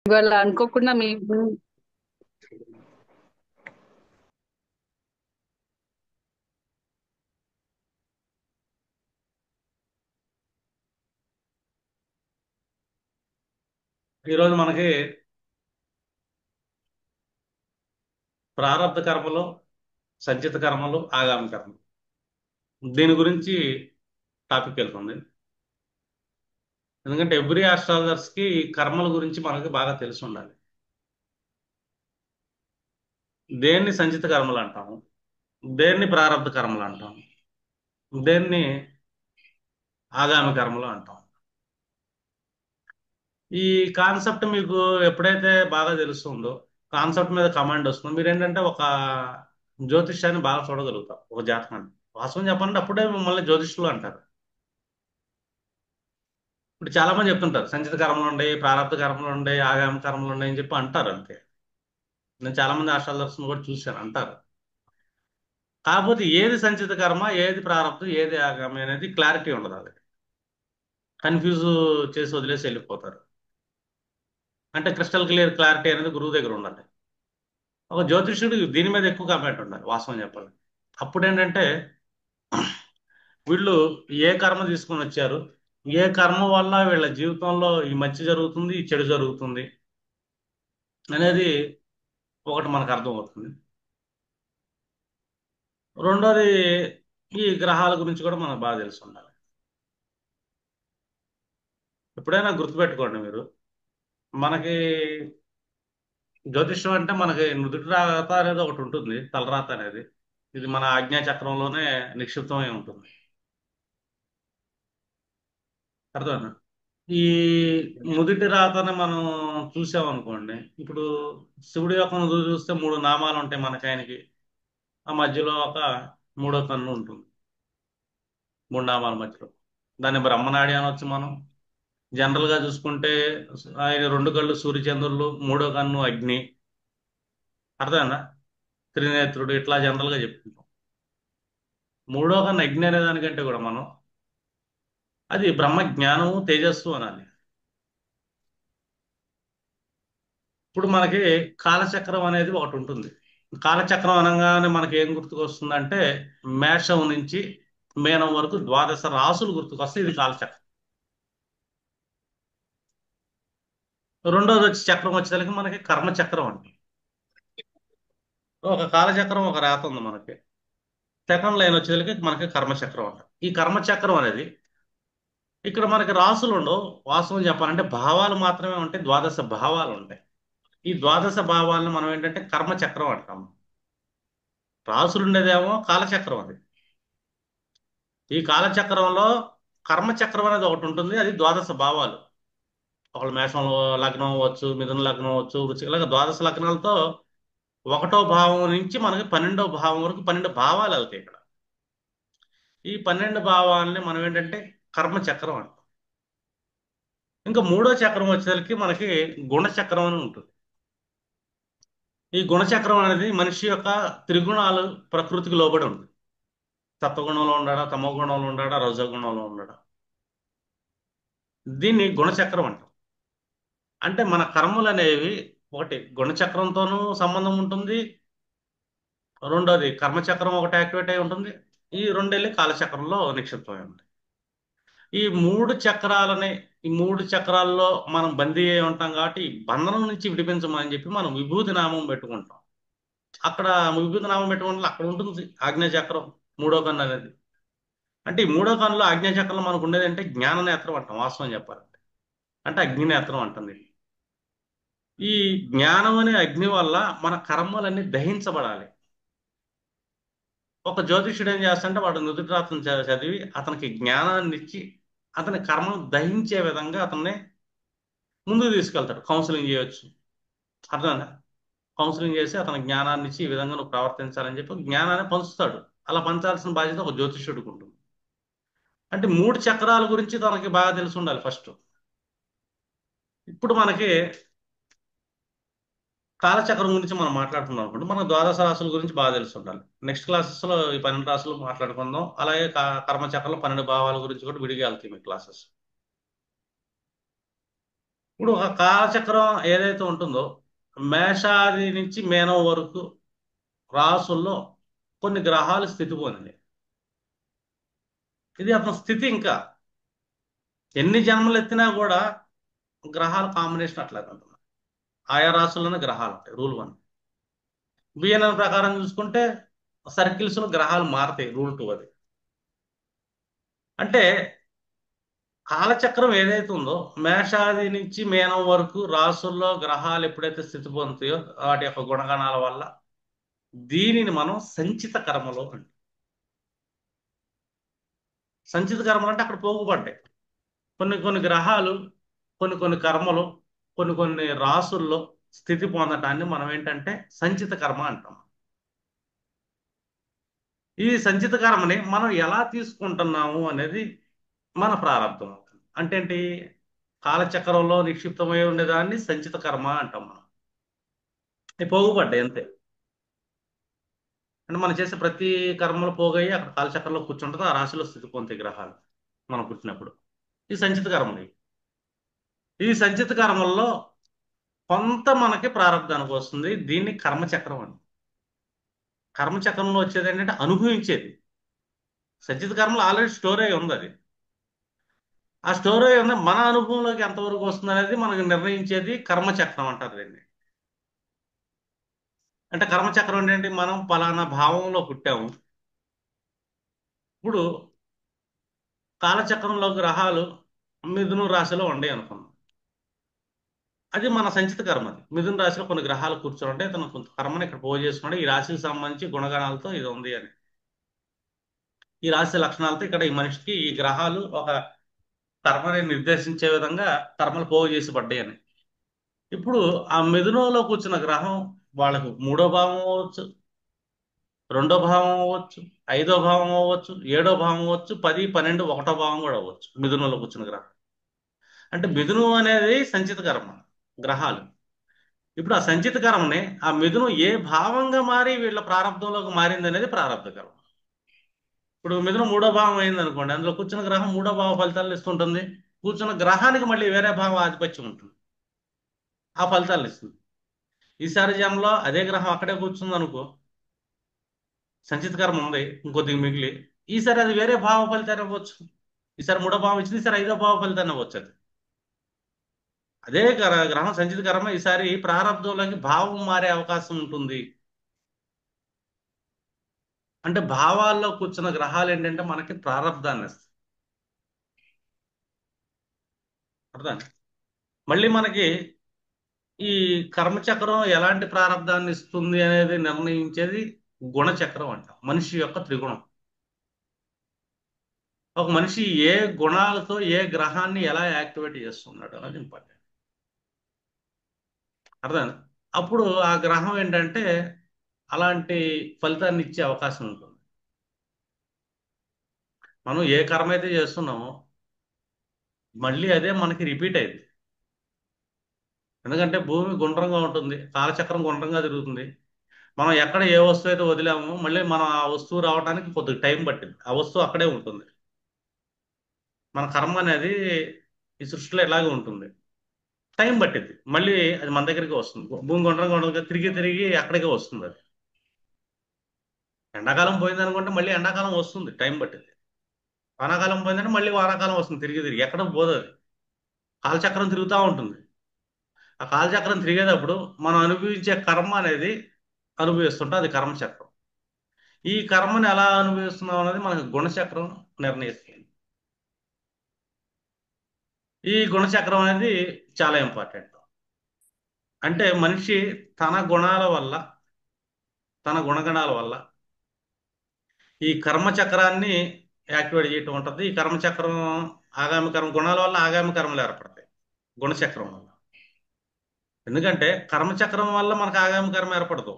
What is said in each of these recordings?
ఇవాళ అనుకోకుండా మీ ఈరోజు మనకి ప్రారబ్ధ కర్మలు, సంచిత కర్మలు, ఆగామి కర్మలు దీని గురించి టాపిక్ వెళ్తుంది. ఎందుకంటే ఎవ్రీ ఆస్ట్రాలజర్స్ కి ఈ కర్మల గురించి మనకి బాగా తెలిసి ఉండాలి. దేన్ని సంచిత కర్మలు అంటాము, దేన్ని ప్రారబ్ధ కర్మలు అంటాము, దేన్ని ఆగామి కర్మలు అంటాం. ఈ కాన్సెప్ట్ మీకు ఎప్పుడైతే బాగా తెలుస్తుందో, కాన్సెప్ట్ మీద కమాండ్ వస్తుందో, మీరు ఏంటంటే ఒక జ్యోతిష్యాన్ని బాగా చూడగలుగుతాం, ఒక జాతకాన్ని. వాస్తవం చెప్పాలంటే అప్పుడే మిమ్మల్ని జ్యోతిష్యులు అంటారు. ఇప్పుడు చాలా మంది చెప్తుంటారు సంచిత కర్మలు ఉన్నాయి, ప్రారంభ కర్మలు ఉన్నాయి, ఆగామి కర్మలు ఉన్నాయి అని చెప్పి అంటారు అంతే. నేను చాలా మంది ఆస్ట్రాలజర్స్ కూడా చూశాను, అంటారు. కాకపోతే ఏది సంచిత కర్మ, ఏది ప్రారంభం, ఏది ఆగామి అనేది క్లారిటీ ఉండదు. అది కన్ఫ్యూజ్ చేసి వదిలేసి వెళ్ళిపోతారు. అంటే క్రిస్టల్ క్లియర్ క్లారిటీ అనేది గురువు దగ్గర ఉండాలి. ఒక జ్యోతిష్యుడు దీని మీద ఎక్కువ కామెంట్ ఉండాలి వాస్తవం చెప్పాలి. అప్పుడు ఏంటంటే వీళ్ళు ఏ కర్మ తీసుకొని వచ్చారు, ఏ కర్మ వల్ల వీళ్ళ జీవితంలో ఈ మంచి జరుగుతుంది, ఈ చెడు జరుగుతుంది అనేది ఒకటి మనకు అర్థమవుతుంది. రెండోది, ఈ గ్రహాల గురించి కూడా మనకు బాగా తెలిసి ఉండాలి. ఎప్పుడైనా గుర్తుపెట్టుకోండి మీరు, మనకి జ్యోతిష్యం అంటే మనకి నుదుటి రాత అనేది ఒకటి ఉంటుంది, తలరాత అనేది. ఇది మన ఆజ్ఞా చక్రంలోనే నిక్షిప్తమై ఉంటుంది. అర్థమైనా? ఈ నుదిటి రాతని మనం చూసామనుకోండి. ఇప్పుడు శివుడి యొక్క నుదురు చూస్తే మూడు నామాలు ఉంటాయి మనకి, ఆయనకి. ఆ మధ్యలో ఒక మూడో కన్ను ఉంటుంది, మూడు నామాల మధ్యలో. దాన్ని బ్రహ్మనాడి అనొచ్చు మనం. జనరల్ గా చూసుకుంటే ఆయన రెండు కళ్ళు సూర్యచంద్రులు, మూడో కన్ను అగ్ని. అర్థమైందా? త్రినేత్రుడు, ఇట్లా జనరల్ గా చెప్పుకుంటాం. మూడో కన్ను అగ్ని అనే దానికంటే కూడా మనం అది బ్రహ్మ జ్ఞానము, తేజస్సు అనాలి. ఇప్పుడు మనకి కాలచక్రం అనేది ఒకటి ఉంటుంది. కాలచక్రం అనగానే మనకి ఏం గుర్తుకొస్తుందంటే, మేషం నుంచి మీనం వరకు ద్వాదశ రాసులు గుర్తుకొస్తాయి. ఇది కాలచక్రం. రెండోది వచ్చి చక్రం వచ్చేసరికి మనకి కర్మచక్రం అండి. ఒక కాలచక్రం, ఒక రేత ఉంది మనకి. సెకండ్ లైన్ వచ్చేసరికి మనకి కర్మచక్రం అంట. ఈ కర్మచక్రం అనేది ఇక్కడ మనకి రాసులు ఉండవు. వాస్తవం చెప్పాలంటే భావాలు మాత్రమే ఉంటాయి, ద్వాదశ భావాలు ఉంటాయి. ఈ ద్వాదశ భావాలను మనం ఏంటంటే కర్మచక్రం అంటాము. రాసులు ఉండేదేమో కాలచక్రం అది. ఈ కాలచక్రంలో కర్మచక్రం అనేది ఒకటి ఉంటుంది, అది ద్వాదశ భావాలు. ఒకళ్ళు మేషంలో లగ్నం అవ్వచ్చు, మిథున లగ్నం అవ్వచ్చు, వృశ్చిక ఇలాగ ద్వాదశ లగ్నాలతో ఒకటో భావం నుంచి మనకి 12వ భావం వరకు 12 భావాలు వెళ్తాయి ఇక్కడ. ఈ 12 భావాలని మనం ఏంటంటే కర్మచక్రం అంటాం. ఇంకా మూడో చక్రం వచ్చేసరికి మనకి గుణచక్రం అని ఉంటుంది. ఈ గుణచక్రం అనేది మనిషి యొక్క త్రిగుణాలు, ప్రకృతికి లోబడి ఉంది. సత్వగుణంలో ఉండడా, తమో గుణంలో ఉండడా, రజోగుణంలో ఉండడా. దీన్ని గుణచక్రం అంటాం. అంటే మన కర్మలు అనేవి ఒకటి గుణచక్రంతోనూ సంబంధం ఉంటుంది, రెండోది కర్మచక్రం ఒకటి యాక్టివేట్ అయి ఉంటుంది, ఈ రెండేళ్ళి కాలచక్రంలో నిక్షిప్తమై ఉంటాయి. ఈ మూడు చక్రాలని, ఈ మూడు చక్రాల్లో మనం బందీ అయి ఉంటాం కాబట్టి ఈ బంధనం నుంచి విడిపించమని చెప్పి మనం విభూతి నామం పెట్టుకుంటాం. అక్కడ విభూతి నామం పెట్టుకుంటే అక్కడ ఉంటుంది ఆజ్ఞా చక్రం, మూడో కన్ను అనేది. అంటే ఈ మూడో కన్నులో ఆజ్ఞా చక్రంలో మనకు ఉండేది అంటే జ్ఞాన నేత్రం అంటాం వాస్తవం చెప్పాలంటే. అంటే అగ్ని నేత్రం అంటుంది. ఈ జ్ఞానం అనే అగ్ని వల్ల మన కర్మలన్నీ దహించబడాలి. ఒక జ్యోతిష్యుడు ఏం చేస్తాడంటే వాడు నుదుటి రాతను చదివి అతనికి జ్ఞానాన్ని ఇచ్చి అతని కర్మను దహించే విధంగా అతన్ని ముందుకు తీసుకెళ్తాడు. కౌన్సిలింగ్ చేయొచ్చు. అర్థమైందా? కౌన్సిలింగ్ చేసి అతని జ్ఞానాన్ని ఇచ్చి ఈ విధంగా నువ్వు ప్రవర్తించాలని చెప్పి జ్ఞానాన్ని పంచుతాడు. అలా పంచాల్సిన బాధ్యత ఒక జ్యోతిష్యుడికి ఉంటుంది. అంటే మూడు చక్రాల గురించి తనకి బాగా తెలిసి ఉండాలి ఫస్ట్. ఇప్పుడు మనకి కాలచక్రం గురించి మనం మాట్లాడుతున్నాం అనుకోండి, మనకు ద్వాదశ రాశుల గురించి బాగా తెలిసి ఉండాలి. నెక్స్ట్ క్లాసెస్ లో ఈ 12 రాశులు మాట్లాడుకుందాం. అలాగే కర్మచక్రంలో 12 భావాల గురించి కూడా విడిగా వెళ్తాయి మీ క్లాసెస్. ఇప్పుడు ఒక కాలచక్రం ఏదైతే ఉంటుందో మేషాది నుంచి మీనం వరకు రాసుల్లో కొన్ని గ్రహాలు స్థితి పొందినాయి. ఇది అతని స్థితి. ఇంకా ఎన్ని జన్మలు ఎత్తినా కూడా గ్రహాల కాంబినేషన్ అట్లాగే ఉంటుంది. ఆయా రాసుల్లోనే గ్రహాలు ఉంటాయి. రూల్ 1. బిఎన్ఎన్ ప్రకారం చూసుకుంటే సర్కిల్స్ లో గ్రహాలు మారతాయి. రూల్ 2 అది. అంటే కాలచక్రం ఏదైతే ఉందో మేషాది నుంచి మీనం వరకు రాసుల్లో గ్రహాలు ఎప్పుడైతే స్థితి పొందుతాయో వాటి యొక్క గుణగణాల వల్ల దీనిని మనం సంచిత కర్మలు అంటాం. సంచిత కర్మలు అంటే అక్కడ పోగుపడ్డాయి కొన్ని కొన్ని గ్రహాలు, కొన్ని కొన్ని కర్మలు, కొన్ని కొన్ని రాసుల్లో స్థితి పొందటాన్ని మనం ఏంటంటే సంచిత కర్మ అంటాం. ఈ సంచిత కర్మని మనం ఎలా తీసుకుంటున్నాము అనేది మన ప్రారంభం. అంటే ఏంటి? కాలచక్రంలో నిక్షిప్తమై ఉండేదాన్ని సంచిత కర్మ అంటాం మనం. ఇవి పోగుపడ్డాయి అంతే. అంటే మనం చేసే ప్రతి కర్మలు పోగయ్యి అక్కడ కాలచక్రంలో కూర్చుంటుంది. ఆ రాశిలో స్థితి పొందుతాయి గ్రహాలు మనం పుట్టినప్పుడు. ఈ సంచిత కర్మలు. ఈ సంచిత కర్మల్లో కొంత మనకి ప్రారంధానికి వస్తుంది. దీన్ని కర్మచక్రం అని. కర్మచక్రంలో వచ్చేది ఏంటంటే అనుభవించేది. సంచిత కర్మలు ఆల్రెడీ స్టోర్ అయి ఉంది అది. ఆ స్టోర్ అయి ఉంది, మన అనుభవంలోకి ఎంతవరకు వస్తుంది అనేది మనకు నిర్ణయించేది కర్మచక్రం అంటారు దీన్ని. అంటే కర్మచక్రం ఏంటంటే మనం పలానా భావంలో పుట్టాము. ఇప్పుడు కాలచక్రంలో గ్రహాలు మిథున రాశిలో ఉండే అనుకున్నాం. అది మన సంచిత కర్మ. అది మిథున రాశిలో కొన్ని గ్రహాలు కూర్చొని ఉంటే తన కొంత కర్మని ఇక్కడ పోగు చేసుకుంటే ఈ రాశికి సంబంధించి గుణగణాలతో ఇది ఉంది అని. ఈ రాశి లక్షణాలతో ఇక్కడ ఈ మనిషికి ఈ గ్రహాలు ఒక కర్మని నిర్దేశించే విధంగా కర్మలు పోగు చేసి పడ్డాయి అని. ఇప్పుడు ఆ మిథునంలో కూర్చున్న గ్రహం వాళ్ళకు 3వ భావం అవ్వచ్చు, 2వ భావం అవ్వచ్చు, 5వ భావం అవ్వచ్చు, 7వ భావం అవ్వచ్చు, 10, 12, 1వ భావం కూడా అవ్వచ్చు మిథునంలో కూర్చున్న గ్రహం. అంటే మిథునం అనేది సంచిత కర్మ గ్రహాలు. ఇప్పుడు ఆ సంచిత కర్మని ఆ మిథునం ఏ భావంగా మారి వీళ్ళ ప్రారంభంలోకి మారింది అనేది ప్రారంభ కర్మ. ఇప్పుడు మిథునం 3వ భావం అయింది అనుకోండి, అందులో కూర్చున్న గ్రహం 3వ భావ ఫలితాలను ఇస్తుంటుంది. కూర్చున్న గ్రహానికి మళ్ళీ వేరే భావం ఆధిపత్యం ఉంటుంది, ఆ ఫలితాలను ఇస్తుంది. ఈసారి జన్మలో అదే గ్రహం అక్కడే కూర్చుంది అనుకో, సంచిత కర్మ ఉంది ఇంకొద్దిగా మిగిలి, ఈసారి అది వేరే భావ ఫలితాన్ని ఇవ్వచ్చు. ఈసారి 3వ భావం ఇచ్చింది, ఈసారి 5వ భావ ఫలితాన్ని ఇవ్వచ్చు అది. అదే గ్రహం సంచిత కర్మ ఈసారి ప్రారంభంలోకి భావం మారే అవకాశం ఉంటుంది. అంటే భావాల్లో కూర్చున్న గ్రహాలు ఏంటంటే మనకి ప్రారంధాన్ని ఇస్తాయి. అర్థం? మళ్ళీ మనకి ఈ కర్మచక్రం ఎలాంటి ప్రారంధాన్ని ఇస్తుంది అనేది నిర్ణయించేది గుణచక్రం అంట. మనిషి యొక్క త్రిగుణం. ఒక మనిషి ఏ గుణాలతో ఏ గ్రహాన్ని ఎలా యాక్టివేట్ చేస్తున్నాడు అనేది ఇంపార్టెంట్. అర్థం? అప్పుడు ఆ గ్రహం ఏంటంటే అలాంటి ఫలితాన్ని ఇచ్చే అవకాశం ఉంటుంది. మనం ఏ కర్మ అయితే చేస్తున్నామో మళ్ళీ అదే మనకి రిపీట్ అయింది. ఎందుకంటే భూమి గుండ్రంగా ఉంటుంది, కాలచక్రం గుండ్రంగా తిరుగుతుంది. మనం ఎక్కడ ఏ వస్తువు అయితే వదిలామో మళ్ళీ మనం ఆ వస్తువు రావడానికి కొద్దిగా టైం పట్టింది. ఆ వస్తువు అక్కడే ఉంటుంది. మన కర్మ అనేది ఈ సృష్టిలో ఇలాగే ఉంటుంది. టైం పట్టింది, మళ్ళీ అది మన దగ్గరికి వస్తుంది. భూమి గుండ్రంగా ఉండదు కదా, తిరిగి తిరిగి అక్కడికే వస్తుంది అది. ఎండాకాలం పోయింది అనుకుంటే మళ్ళీ ఎండాకాలం వస్తుంది, టైం పట్టింది. వానాకాలం పోయిందంటే మళ్ళీ వానాకాలం వస్తుంది, తిరిగి తిరిగి ఎక్కడ పోదు అది. కాలచక్రం తిరుగుతూ ఉంటుంది. ఆ కాలచక్రం తిరిగేటప్పుడు మనం అనుభవించే కర్మ అనేది అనుభవిస్తుంటే అది కర్మచక్రం. ఈ కర్మని ఎలా అనుభవిస్తున్నాం అనేది మనకు గుణచక్రం నిర్ణయిస్తుంది. ఈ గుణచక్రం అనేది చాలా ఇంపార్టెంట్. అంటే మనిషి తన గుణాల వల్ల, తన గుణగణాల వల్ల ఈ కర్మచక్రాన్ని యాక్టివేట్ చేయటం ఉంటుంది. ఈ కర్మచక్రం ఆగామి కర్మ గుణాల వల్ల ఆగామి కర్మలు ఏర్పడతాయి గుణచక్రం వల్ల. ఎందుకంటే కర్మచక్రం వల్ల మనకు ఆగామి కర్మ ఏర్పడదు.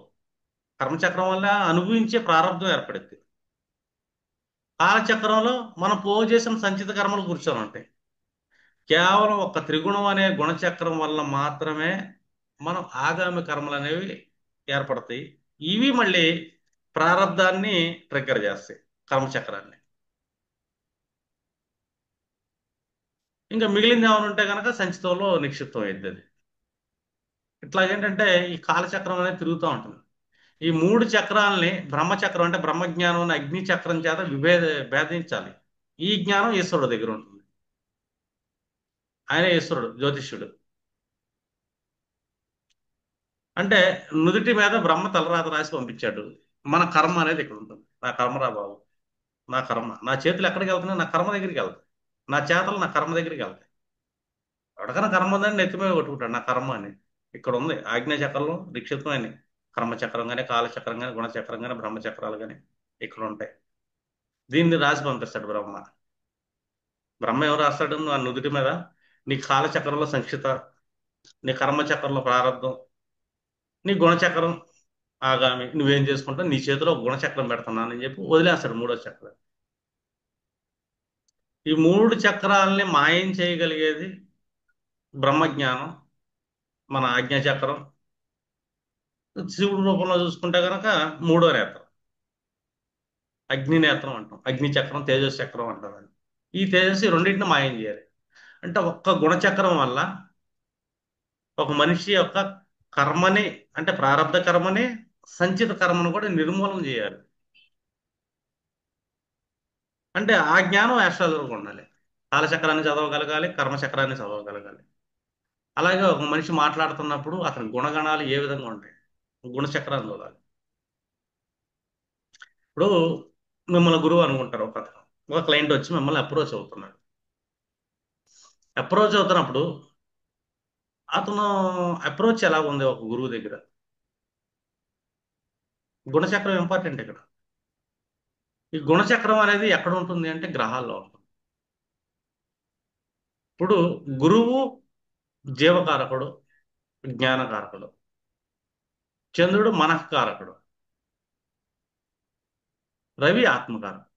కర్మచక్రం వల్ల అనుభవించే ప్రారంభం ఏర్పడుద్ది. కాలచక్రంలో మనం పోగు చేసిన సంచిత కర్మలు కూర్చొని ఉంటాయి. కేవలం ఒక త్రిగుణం అనే గుణచక్రం వల్ల మాత్రమే మనం ఆగామి కర్మలు అనేవి ఏర్పడతాయి. ఇవి మళ్ళీ ప్రారంధాన్ని ట్రిగ్గర్ చేస్తాయి, కర్మచక్రాన్ని. ఇంకా మిగిలింది ఏమైనా ఉంటే కనుక సంచితంలో నిక్షిప్తం అయింది అది. ఇట్లాగేంటంటే ఈ కాలచక్రం అనేది తిరుగుతూ ఉంటుంది. ఈ మూడు చక్రాలని బ్రహ్మచక్రం అంటే బ్రహ్మజ్ఞానం అనే అగ్ని చక్రం చేత భేదించాలి. ఈ జ్ఞానం ఈశ్వరుడు దగ్గర ఉంటుంది. ఆయన ఈశ్వరుడు జ్యోతిష్యుడు. అంటే నుదుటి మీద బ్రహ్మ తలరాత రాసి పంపించాడు. మన కర్మ అనేది ఇక్కడ ఉంటుంది. నా కర్మరా బాబు, నా కర్మ నా చేతులు ఎక్కడికి వెళ్తున్నాయి? నా కర్మ దగ్గరికి వెళ్తాయి. నా చేతలు నా కర్మ దగ్గరికి వెళ్తాయి. ఎవరికైనా కర్మ ఉందని నెత్తి మీద కొట్టుకుంటాడు నా కర్మ అని. ఇక్కడ ఉంది ఆజ్ఞా చక్రంలో నిక్షిప్తమైన కర్మచక్రం కానీ కాలచక్రం కానీ గుణచక్రం కానీ బ్రహ్మచక్రాలు కానీ ఇక్కడ ఉంటాయి. దీన్ని రాసి పంపిస్తాడు బ్రహ్మ. బ్రహ్మ ఎవరు రాస్తాడు? నా నుదుటి మీద నీ కాలచక్రంలో సంక్షిత, నీ కర్మచక్రంలో ప్రారంధం, నీ గుణచక్రం ఆగామి, నువ్వేం చేసుకుంటావు నీ చేతిలో ఒక గుణచక్రం పెడుతున్నానని చెప్పి వదిలేస్తాడు మూడో చక్రం. ఈ మూడు చక్రాలని మాయం చేయగలిగేది బ్రహ్మజ్ఞానం, మన ఆజ్ఞాచక్రం. శివుడి రూపంలో చూసుకుంటే కనుక మూడో నేత్రం, అగ్ని నేత్రం అంటాం. అగ్ని చక్రం, తేజస్ చక్రం అంటారు అని. ఈ తేజస్సు ఈ రెండింటిని మాయం చేయాలి. అంటే ఒక్క గుణచక్రం వల్ల ఒక మనిషి యొక్క కర్మని, అంటే ప్రారంధ కర్మని, సంచిత కర్మను కూడా నిర్మూలన చేయాలి. అంటే ఆ జ్ఞానం యాస్ట్రాలజీలో ఉండాలి. కాలచక్రాన్ని చదవగలగాలి, కర్మచక్రాన్ని చదవగలగాలి. అలాగే ఒక మనిషి మాట్లాడుతున్నప్పుడు అతని గుణగణాలు ఏ విధంగా ఉంటాయి, గుణచక్రాన్ని చూడాలి. ఇప్పుడు మిమ్మల్ని గురువు అనుకుంటారు ఒక అతను. ఒక క్లయింట్ వచ్చి మిమ్మల్ని అప్రోచ్ అవుతున్నాడు. అప్రోచ్ అవుతున్నప్పుడు అతను అప్రోచ్ ఎలా ఉంది ఒక గురువు దగ్గర? గుణచక్రం ఇంపార్టెంట్ ఇక్కడ. ఈ గుణచక్రం అనేది ఎక్కడ ఉంటుంది అంటే గ్రహాల్లో ఉంటుంది. ఇప్పుడు గురువు జీవకారకుడు, జ్ఞానకారకుడు. చంద్రుడు మనఃకారకుడు. రవి ఆత్మకారకుడు.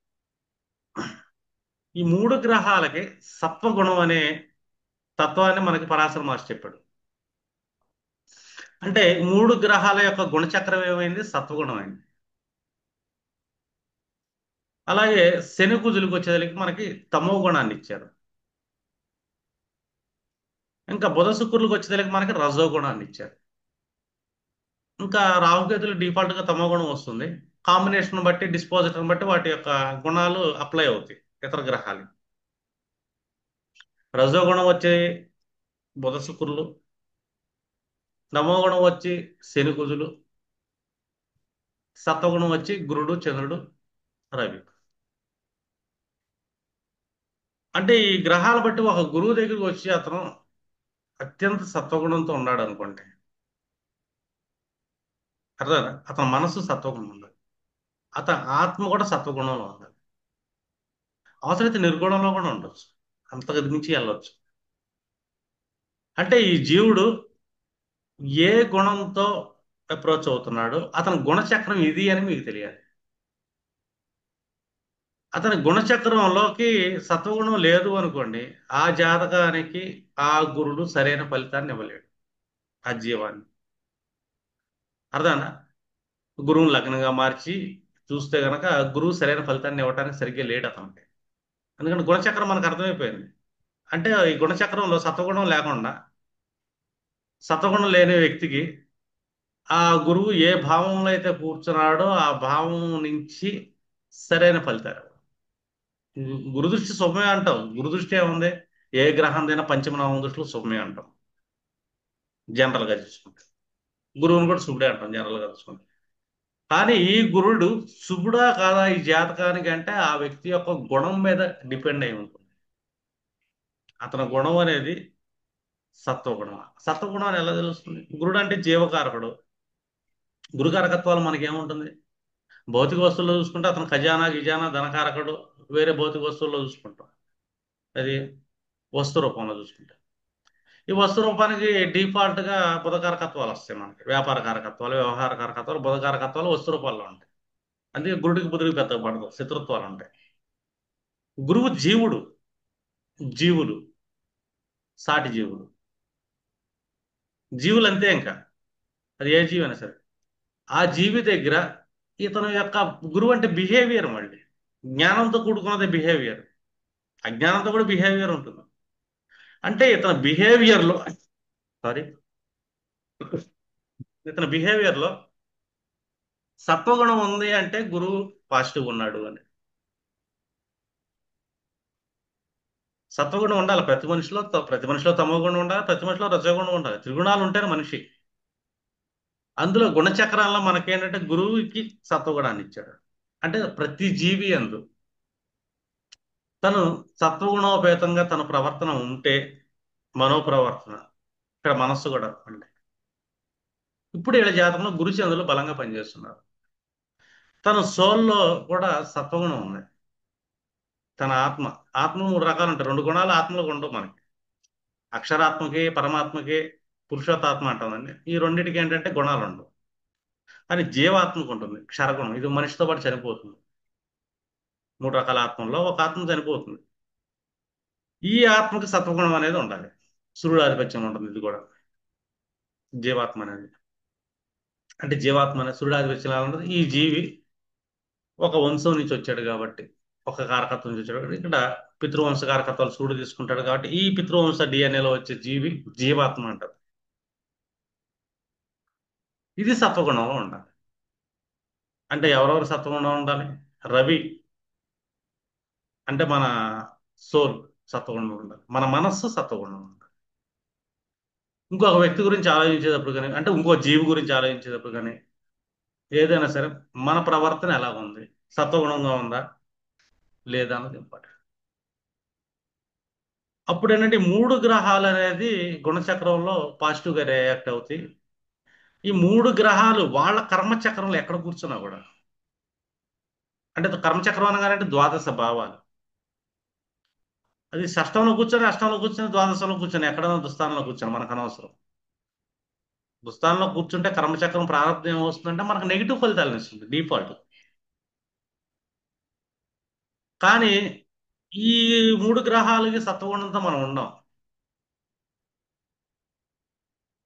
ఈ మూడు గ్రహాలకి సత్వగుణం అనే తత్వాన్ని మనకి పరాశర మహర్షి చెప్పాడు. అంటే మూడు గ్రహాల యొక్క గుణచక్రం ఏమైంది? సత్వగుణం అయింది. అలాగే శని కుజులకు వచ్చేసరికి మనకి తమో గుణాన్ని ఇచ్చారు. ఇంకా బుధ శుక్రులకు వచ్చేసరికి మనకి రజో గుణాన్ని ఇచ్చారు. ఇంకా రాహుకేతులు డిఫాల్ట్ గా తమో గుణం వస్తుంది. కాంబినేషన్ బట్టి, డిస్పోజిషన్ బట్టి వాటి యొక్క గుణాలు అప్లై అవుతాయి ఇతర గ్రహాలు. రజో గుణం వచ్చే బుధ శుక్రులు, తమో గుణం వచ్చి శని కుజులు, సత్వగుణం వచ్చి గురుడు చంద్రుడు రవి. అంటే ఈ గ్రహాలు బట్టి ఒక గురువు దగ్గరికి వచ్చి అతను అత్యంత సత్వగుణంతో ఉన్నాడు అనుకోండి, అర్థం, అతని మనసు సత్వగుణం ఉండాలి, అతని ఆత్మ కూడా సత్వగుణంలో ఉండాలి. అవసరమైతే నిర్గుణంలో కూడా ఉండొచ్చు, అంతకు మించి వెళ్ళొచ్చు. అంటే ఈ జీవుడు ఏ గుణంతో అప్రోచ్ అవుతున్నాడు, అతని గుణచక్రం ఇది అని మీకు తెలియాలి. అతని గుణచక్రంలోకి సత్వగుణం లేదు అనుకోండి, ఆ జాతకానికి ఆ గురుడు సరైన ఫలితాన్ని ఇవ్వలేడు ఆ జీవాన్ని. అర్థనా? గురువుని లగ్నంగా మార్చి చూస్తే గనక గురువు సరైన ఫలితాన్ని ఇవ్వడానికి సరిగ్గా లేడు అతనికి. ఎందుకంటే గుణచక్రం మనకు అర్థమైపోయింది. అంటే ఈ గుణచక్రంలో సత్వగుణం లేకుండా, సత్వగుణం లేని వ్యక్తికి ఆ గురువు ఏ భావంలో అయితే కూర్చున్నాడో ఆ భావం నుంచి సరైన ఫలితాలు. గురుదృష్టి శుభమే అంటాం. గురుదృష్టి ఏముంది? ఏ గ్రహం దైనా పంచమనామం దృష్టిలో శుభమే అంటాం జనరల్ గా చూసుకుంటే. గురువుని కూడా శుభుడే అంటాం జనరల్ గా చూసుకుంటే. కానీ ఈ గురుడు శుభుడా కాదా ఈ జాతకానికి అంటే ఆ వ్యక్తి యొక్క గుణం మీద డిపెండ్ అయి ఉంటుంది. అతని గుణం అనేది సత్వగుణం. సత్వగుణం అని ఎలా తెలుస్తుంది? గురుడు అంటే జీవకారకుడు. గురుకారకత్వాలు మనకేముంటుంది? భౌతిక వస్తువుల్లో చూసుకుంటే అతను ఖజానా గిజానా ధనకారకుడు. వేరే భౌతిక వస్తువుల్లో చూసుకుంటాం, అది వస్తు రూపంలో చూసుకుంటాం. ఈ వస్తు రూపానికి డిఫాల్ట్ గా బుధకారకత్వాలు వస్తాయి మనకి. వ్యాపార కారకత్వాలు, వ్యవహార కారకత్వాలు, బుధకారకత్వాలు వస్తు రూపాల్లో ఉంటాయి. అందుకే గురుడికి బుధుడికి పెద్దగా పడదు, శత్రుత్వాలు ఉంటాయి. గురువు జీవుడు, జీవులు సాటి జీవులు. జీవులు అంతే, ఇంకా అది ఏ జీవి అయినా సరే. ఆ జీవి దగ్గర ఇతను యొక్క గురువు అంటే బిహేవియర్, మళ్ళీ జ్ఞానంతో కూడుకున్నది బిహేవియర్. అజ్ఞానంతో కూడా బిహేవియర్ ఉంటుంది. అంటే ఇతని బిహేవియర్ లో, సారీ, ఇతని బిహేవియర్ లో సత్వగుణం ఉంది అంటే గురువు పాజిటివ్ ఉన్నాడు అని. సత్వగుణం ఉండాలి ప్రతి మనిషిలో, ప్రతి మనిషిలో తమో గుణం ఉండాలి, ప్రతి మనిషిలో రజోగుణం ఉండాలి. త్రిగుణాలు ఉంటేనే మనిషి. అందులో గుణచక్రాల్లో మనకేంటంటే గురువుకి సత్వగుణాన్ని ఇచ్చాడు. అంటే ప్రతి జీవి అందు తను సత్వగుణోపేతంగా తన ప్రవర్తన ఉంటే, మనోప్రవర్తన, ఇక్కడ మనస్సు కూడా అంటే, ఇప్పుడు వీళ్ళ జాతకంలో గురుచంద్రులు బలంగా పనిచేస్తున్నారు. తన సోల్లో కూడా సత్వగుణం ఉంది. తన ఆత్మ, ఆత్మ మూడు రకాలు ఉంటాయి. రెండు గుణాలు ఆత్మలో ఉండవు మనకి. అక్షరాత్మకి, పరమాత్మకి, పురుషోత్తాత్మ అంటుందండి. ఈ రెండింటికి ఏంటంటే గుణాలు ఉండవు. కానీ జీవాత్మకు ఉంటుంది క్షరగుణం. ఇది మనిషితో పాటు చనిపోతుంది. మూడు రకాల ఆత్మల్లో ఒక ఆత్మ చనిపోతుంది. ఈ ఆత్మకి సత్వగుణం అనేది ఉండాలి. సూర్యుడాధిపత్యం ఉంటుంది ఇది కూడా. జీవాత్మ అనేది, అంటే జీవాత్మ అనేది సూర్యుడాధిపత్యం ఎలా ఉంటుంది. ఈ జీవి ఒక వంశం నుంచి వచ్చాడు కాబట్టి, ఒక కారకత్వం నుంచి వచ్చాడు కాబట్టి, ఇక్కడ పితృవంశ కారకత్వాలు సూర్యుడు తీసుకుంటాడు కాబట్టి, ఈ పితృవంశ డిఎన్ఏలో వచ్చే జీవి జీవాత్మ అంటారు. ఇది సత్వగుణంలో ఉండాలి. అంటే ఎవరెవరు సత్వగుణంలో ఉండాలి? రవి అంటే మన సోల్ సత్వగుణంలో ఉండాలి, మన మనస్సు సత్వగుణంలో ఉండాలి. ఇంకొక వ్యక్తి గురించి ఆలోచించేటప్పుడు కానీ, అంటే ఇంకో జీవి గురించి ఆలోచించేటప్పుడు కానీ, ఏదైనా సరే మన ప్రవర్తన ఎలా ఉంది, సత్వగుణంగా ఉందా లేదా అన్నది ఇంపార్టెంట్. అప్పుడు ఏంటంటే ఈ మూడు గ్రహాలు అనేది గుణచక్రంలో పాజిటివ్ గా రియాక్ట్ అవుతాయి. ఈ మూడు గ్రహాలు వాళ్ళ కర్మచక్రంలో ఎక్కడ కూర్చున్నా కూడా, అంటే కర్మచక్రం అనగానే ద్వాదశ భావాలు. అది షష్టంలో కూర్చొని, అష్టంలో కూర్చొని, ద్వాదశంలో కూర్చొని, ఎక్కడైనా దుస్థానంలో కూర్చొని మనకు అనవసరం. దుస్థానంలో కూర్చుంటే కర్మచక్రం ప్రారంభం ఏమొస్తుందంటే మనకు నెగిటివ్ ఫలితాలను ఇస్తుంది డిఫాల్ట్. కానీ ఈ మూడు గ్రహాలకి సత్వగుణంతో మనం ఉన్నాం.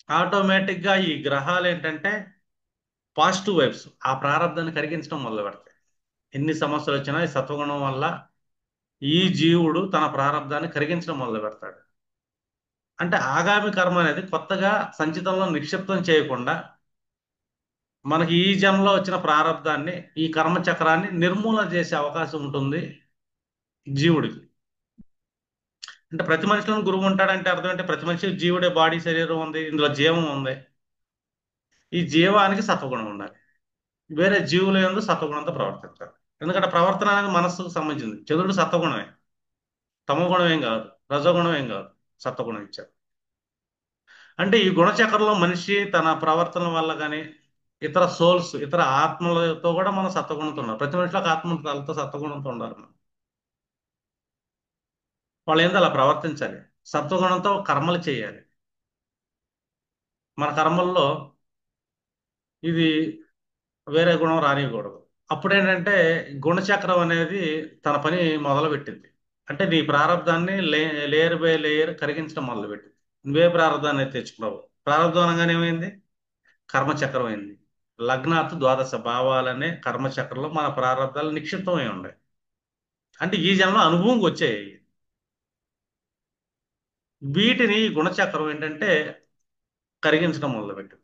ఆటోమేటిక్ గా ఈ గ్రహాలు ఏంటంటే పాజిటివ్ వైబ్స్ ఆ ప్రారంధాన్ని కరిగించడం మొదలు పెడతాయి. ఎన్ని సమస్యలు వచ్చినా ఈ సత్వగుణం వల్ల ఈ జీవుడు తన ప్రారంధాన్ని కరిగించడం మొదలు పెడతాడు. అంటే ఆగామి కర్మ అనేది కొత్తగా సంచితంలో నిక్షిప్తం చేయకుండా మనకి ఈ జన్మలో వచ్చిన ప్రారంధాన్ని, ఈ కర్మ చక్రాన్ని నిర్మూలన చేసే అవకాశం ఉంటుంది జీవుడికి. అంటే ప్రతి మనిషిలోనూ గురువు ఉంటాడంటే అర్థం అంటే ప్రతి మనిషి జీవుడే, బాడీ శరీరం ఉంది, ఇందులో జీవం ఉంది. ఈ జీవానికి సత్వగుణం ఉండాలి. వేరే జీవుల యందు సత్వగుణంతో ప్రవర్తించాలి. ఎందుకంటే ప్రవర్తన అనేది మనస్సుకు సంబంధించింది. చంద్రుడు సత్వగుణమే, తమో గుణం ఏం కాదు, రజోగుణం ఏం కాదు, సత్వగుణం ఇచ్చారు. అంటే ఈ గుణచక్రంలో మనిషి తన ప్రవర్తన వల్ల కానీ, ఇతర సోల్స్, ఇతర ఆత్మలతో కూడా మనం సత్వగుణంతో ఉన్నారు. ప్రతి మనిషిలో ఒక ఆత్మతో సత్వగుణంతో ఉండాలి మనం. వాళ్ళు ఏందో అలా ప్రవర్తించాలి. సత్వగుణంతో కర్మలు చేయాలి. మన కర్మల్లో ఇది వేరే గుణం రానియకూడదు. అప్పుడేంటంటే గుణచక్రం అనేది తన పని మొదలు పెట్టింది. అంటే నీ ప్రారంధాన్ని లేయర్ బై లేయర్ కరిగించడం మొదలుపెట్టింది. నువ్వే ప్రారంధాన్ని తెచ్చుకున్నావు. ప్రారంధం అనగానే ఏమైంది? కర్మచక్రం అయింది. లగ్నాత్ ద్వాదశ భావాలనే కర్మచక్రంలో మన ప్రారంధాలు నిక్షిప్తమై ఉన్నాయి. అంటే ఈ జన్మలో అనుభవంకి వచ్చాయి. వీటిని ఈ గుణచక్రం ఏంటంటే కరిగించడం మొదలుపెట్టింది.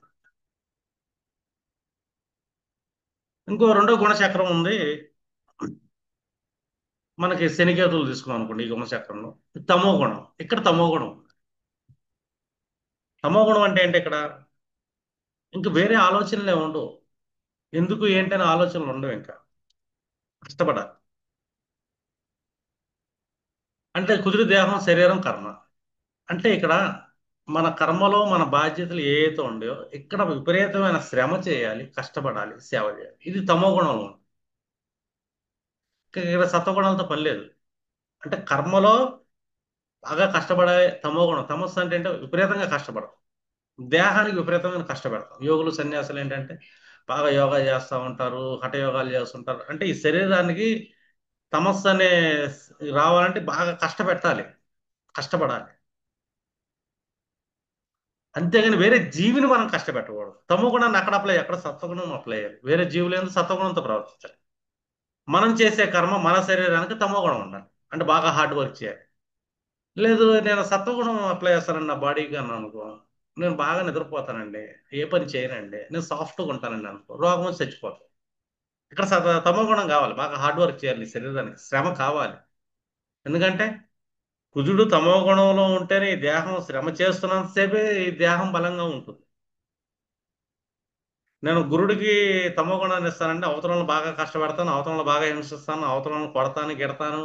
ఇంకో రెండో గుణచక్రం ఉంది. మనకి శనికేతువులు తీసుకున్నాం అనుకోండి ఈ గుణచక్రంలో. తమో గుణం, ఇక్కడ తమో గుణం. తమో గుణం అంటే ఏంటి ఇక్కడ? ఇంక వేరే ఆలోచనలే ఉండవు. ఎందుకు ఏంటనే ఆలోచనలు ఉండవు ఇంకా. కష్టపడాలి. అంటే కుదిరి దేహం, శరీరం, కర్మ. అంటే ఇక్కడ మన కర్మలో మన బాధ్యతలు ఏ అయితే ఉండయో ఇక్కడ విపరీతమైన శ్రమ చేయాలి, కష్టపడాలి, సేవ చేయాలి. ఇది తమో గుణంలో ఉంది. ఇక్కడ సత్వగుణాలతో పని లేదు. అంటే కర్మలో బాగా కష్టపడే తమో గుణం. తమస్సు అంటే ఏంటో విపరీతంగా కష్టపడడం. దేహానికి విపరీతమైన కష్టపెడతాం. యోగులు, సన్యాసులు ఏంటంటే బాగా యోగా చేస్తూ ఉంటారు, హఠయోగాలు చేస్తుంటారు. అంటే ఈ శరీరానికి తమస్సు అనే రావాలంటే బాగా కష్టపెట్టాలి, కష్టపడాలి. అంతేగాని వేరే జీవిని మనం కష్టపెట్టకూడదు. తమో గుణాన్ని అక్కడ అప్లై, అక్కడ సత్వగుణం అప్లై అయ్యాలి. వేరే జీవులు ఏందో సత్వగుణంతో ప్రవర్తించాలి. మనం చేసే కర్మ మన శరీరానికి తమో గుణం ఉండాలి. అంటే బాగా హార్డ్ వర్క్ చేయాలి. లేదు నేను సత్వగుణం అప్లై చేస్తానండి నా బాడీకి అన్నాను అనుకో, నేను బాగా నిద్రపోతానండి, ఏ పని చేయనండి, నేను సాఫ్ట్గా ఉంటానండి అనుకో, రోగం వచ్చి చచ్చిపోతాను. ఇక్కడ తమో గుణం కావాలి, బాగా హార్డ్ వర్క్ చేయాలి, నీ శరీరానికి శ్రమ కావాలి. ఎందుకంటే కుజుడు తమో గుణంలో ఉంటేనే ఈ దేహం శ్రమ చేస్తున్నంతసేపే ఈ దేహం బలంగా ఉంటుంది. నేను గురుడికి తమో గుణాన్ని ఇస్తానంటే అవతలను బాగా కష్టపడతాను, అవతలను బాగా హింసిస్తాను, అవతలను కొడతాను, గిడతాను.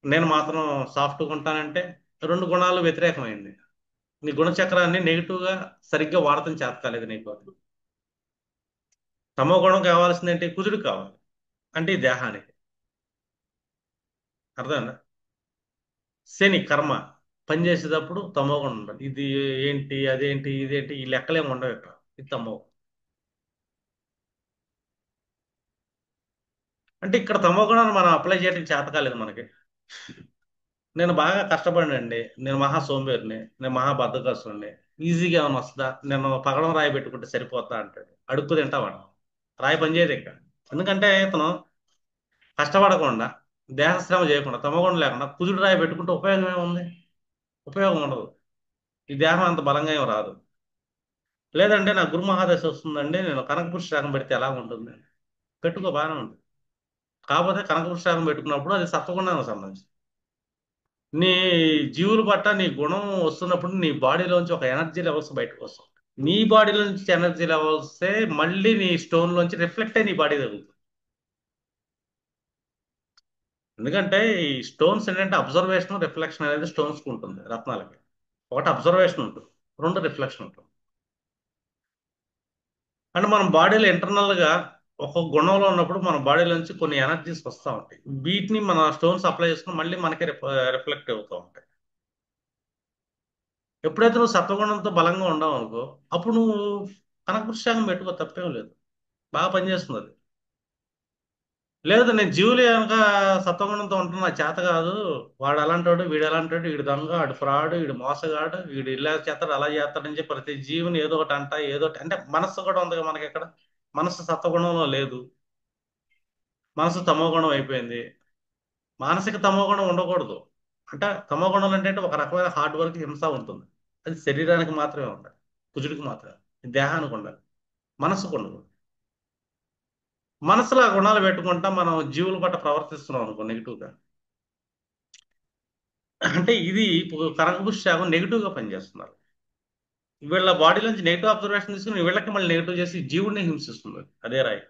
నేను మాత్రం సాఫ్ట్గా ఉంటానంటే రెండు గుణాలు వ్యతిరేకమైంది. నీ గుణచక్రాన్ని నెగిటివ్ గా సరిగ్గా వాడటం చేత కాలేదు నీకు. తమో గుణం కావాల్సింది ఏంటి? కుజుడు కావాలి, అంటే ఈ దేహానికి. అర్థమైందా? శని కర్మ పని చేసేటప్పుడు తమో గుణం ఉండాలి. ఇది ఏంటి, అదేంటి, ఇదేంటి, ఈ లెక్కలేమి ఉండవు ఇక్కడ. ఇది తమో. అంటే ఇక్కడ తమో గుణాన్ని మనం అప్లై చేయడం చేత కాలేదు మనకి. నేను బాగా కష్టపడినండి, నేను మహా సోంబేరిని, నేను మహా బద్ధకస్తుడిని. ఈజీగా ఏమైనా వస్తుందా? నేను పగడం రాయి పెట్టుకుంటే సరిపోతా అంటాడు, అడుక్కు తింటావాడు. రాయి పని చేయదు ఇక్కడ. ఎందుకంటే ఇతను కష్టపడకుండా, దేహశ్రమ చేయకుండా, తమగుణం లేకుండా కుజుడు రాయి పెట్టుకుంటే ఉపయోగం ఏముంది? ఉపయోగం ఉండదు. ఈ దేహం అంత బలంగా ఏం రాదు. లేదంటే నా గురు మహాదశ వస్తుందండి, నేను కనకపురుష శాఖం పెడితే ఎలా ఉంటుంది? పెట్టుకో, బాగానే ఉంటుంది. కాకపోతే కనకపురుష శాఖం పెట్టుకున్నప్పుడు అది సత్వగుణానికి సంబంధించి. నీ జీవులు పట్ల నీ గుణం వస్తున్నప్పుడు నీ బాడీలోంచి ఒక ఎనర్జీ లెవెల్స్ బయటకు వస్తాయి. నీ బాడీలో నుంచి ఎనర్జీ లెవెల్స్ మళ్ళీ నీ స్టోన్ లోంచి రిఫ్లెక్ట్ అయ్యి నీ బాడీ తగులుతుంది. ఎందుకంటే ఈ స్టోన్స్ ఏంటంటే అబ్జర్వేషన్ రిఫ్లెక్షన్ అనేది స్టోన్స్ కు ఉంటుంది, రత్నాలకి. ఒకటి అబ్జర్వేషన్ ఉంటుంది, రెండు రిఫ్లెక్షన్ ఉంటుంది. అంటే మనం బాడీలో ఇంటర్నల్ గా ఒక గుణంలో ఉన్నప్పుడు మన బాడీలో నుంచి కొన్ని ఎనర్జీస్ వస్తూ ఉంటాయి. వీటిని మన స్టోన్స్ అప్లై చేసుకుని మళ్ళీ మనకి రిఫ్లెక్ట్ అవుతూ ఉంటాయి. ఎప్పుడైతే నువ్వు సత్వగుణంతో బలంగా ఉండవు అనుకో, అప్పుడు నువ్వు కనకపురుషాంగం పెట్టుకో, తప్పేం లేదు, బాగా పనిచేస్తుంది అది. లేదు నేను జీవులు కనుక సత్వగుణంతో ఉంటున్నా, నాకు చేత కాదు, వాడు అలాంటాడు, వీడు ఎలాంటాడు, వీడు దొంగ, వాడు ఫ్రాడ్, వీడు మోసగాడు, వీడు ఇలా చేస్తాడు, అలా చేస్తాడని చెప్పి ప్రతి జీవుని ఏదో ఒకటి అంట, ఏదో ఒకటి అంటే మనస్సు కూడా ఉంది మనకి ఇక్కడ. మనస్సు సత్వగుణంలో లేదు, మనసు తమోగుణం అయిపోయింది. మానసిక తమోగుణం ఉండకూడదు. అంటే తమోగుణం అంటే ఒక రకమైన హార్డ్ వర్క్, హింస ఉంటుంది. అది శరీరానికి మాత్రమే ఉండాలి, కుజుడికి మాత్రమే, దేహానికి ఉండాలి, మనసుకు ఉండదు. మనసులో ఆ గుణాలు పెట్టుకుంటా మనం జీవుల పట్ల ప్రవర్తిస్తున్నాం అనుకో నెగిటివ్ గా, అంటే ఇది కనకపుష్ప శాఖం నెగిటివ్ గా పనిచేస్తున్నారు. వీళ్ళ బాడీలోంచి నెగిటివ్ అబ్జర్వేషన్ తీసుకుని వీళ్ళకి మళ్ళీ నెగిటివ్ చేసి జీవుడిని హింసిస్తుంది అదే రాయి.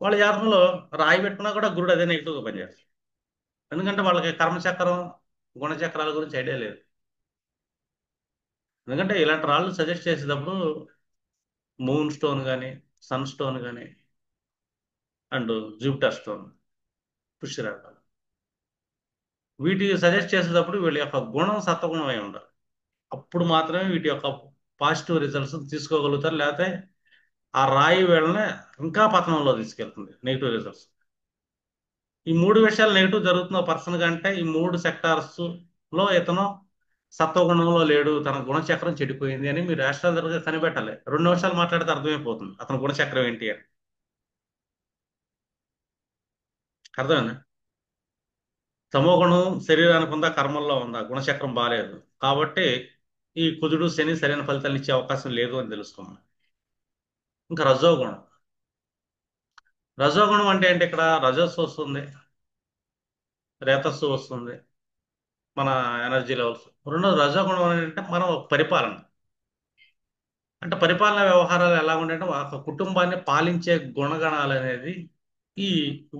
వాళ్ళ జాతకంలో రాయి పెట్టుకున్నా కూడా గురుడు అదే నెగిటివ్ గా పనిచేస్తారు. ఎందుకంటే వాళ్ళకి కర్మచక్రం, గుణచక్రాల గురించి ఐడియా లేదు. ఎందుకంటే ఇలాంటి రాళ్ళు సజెస్ట్ చేసేటప్పుడు మూన్ స్టోన్ కానీ, సన్ స్టోన్ కానీ, అండ్ జూపిటర్ స్టోన్, పుష్యరాగాలు, వీటి సజెస్ట్ చేసేటప్పుడు వీళ్ళ యొక్క గుణం సత్వగుణం అయి ఉండాలి. అప్పుడు మాత్రమే వీటి యొక్క పాజిటివ్ రిజల్ట్స్ తీసుకోగలుగుతారు. లేకపోతే ఆ రాయి వీళ్ళని ఇంకా పతనంలో తీసుకెళ్తుంది, నెగిటివ్ రిజల్ట్స్. ఈ మూడు విషయాలు నెగిటివ్ జరుగుతున్న పర్సన్ కంటే ఈ మూడు సెక్టార్స్ లో ఇతను సత్వగుణంలో లేడు, తన గుణచక్రం చెడిపోయింది అని మీరు రాష్ట్రాలుగా కనిపెట్టాలి. 2 నిమిషాలు మాట్లాడితే అర్థమైపోతుంది అతని గుణచక్రం ఏంటి అని. అర్థమైందా? తమో గుణం శరీరానికి ఉందా, కర్మల్లో ఉందా, గుణచక్రం బాగాలేదు కాబట్టి ఈ కుజుడు శని సరైన ఫలితాలు ఇచ్చే అవకాశం లేదు అని తెలుసుకున్నాం. ఇంకా రజోగుణం. రజోగుణం అంటే ఏంటి? ఇక్కడ రజస్సు వస్తుంది, రేతస్సు వస్తుంది, మన ఎనర్జీ లెవెల్స్. రెండోది రజోగుణం అంటే మనం పరిపాలన. అంటే పరిపాలన వ్యవహారాలు ఎలా ఉంటాయంటే ఒక కుటుంబాన్ని పాలించే గుణగణాలు అనేది ఈ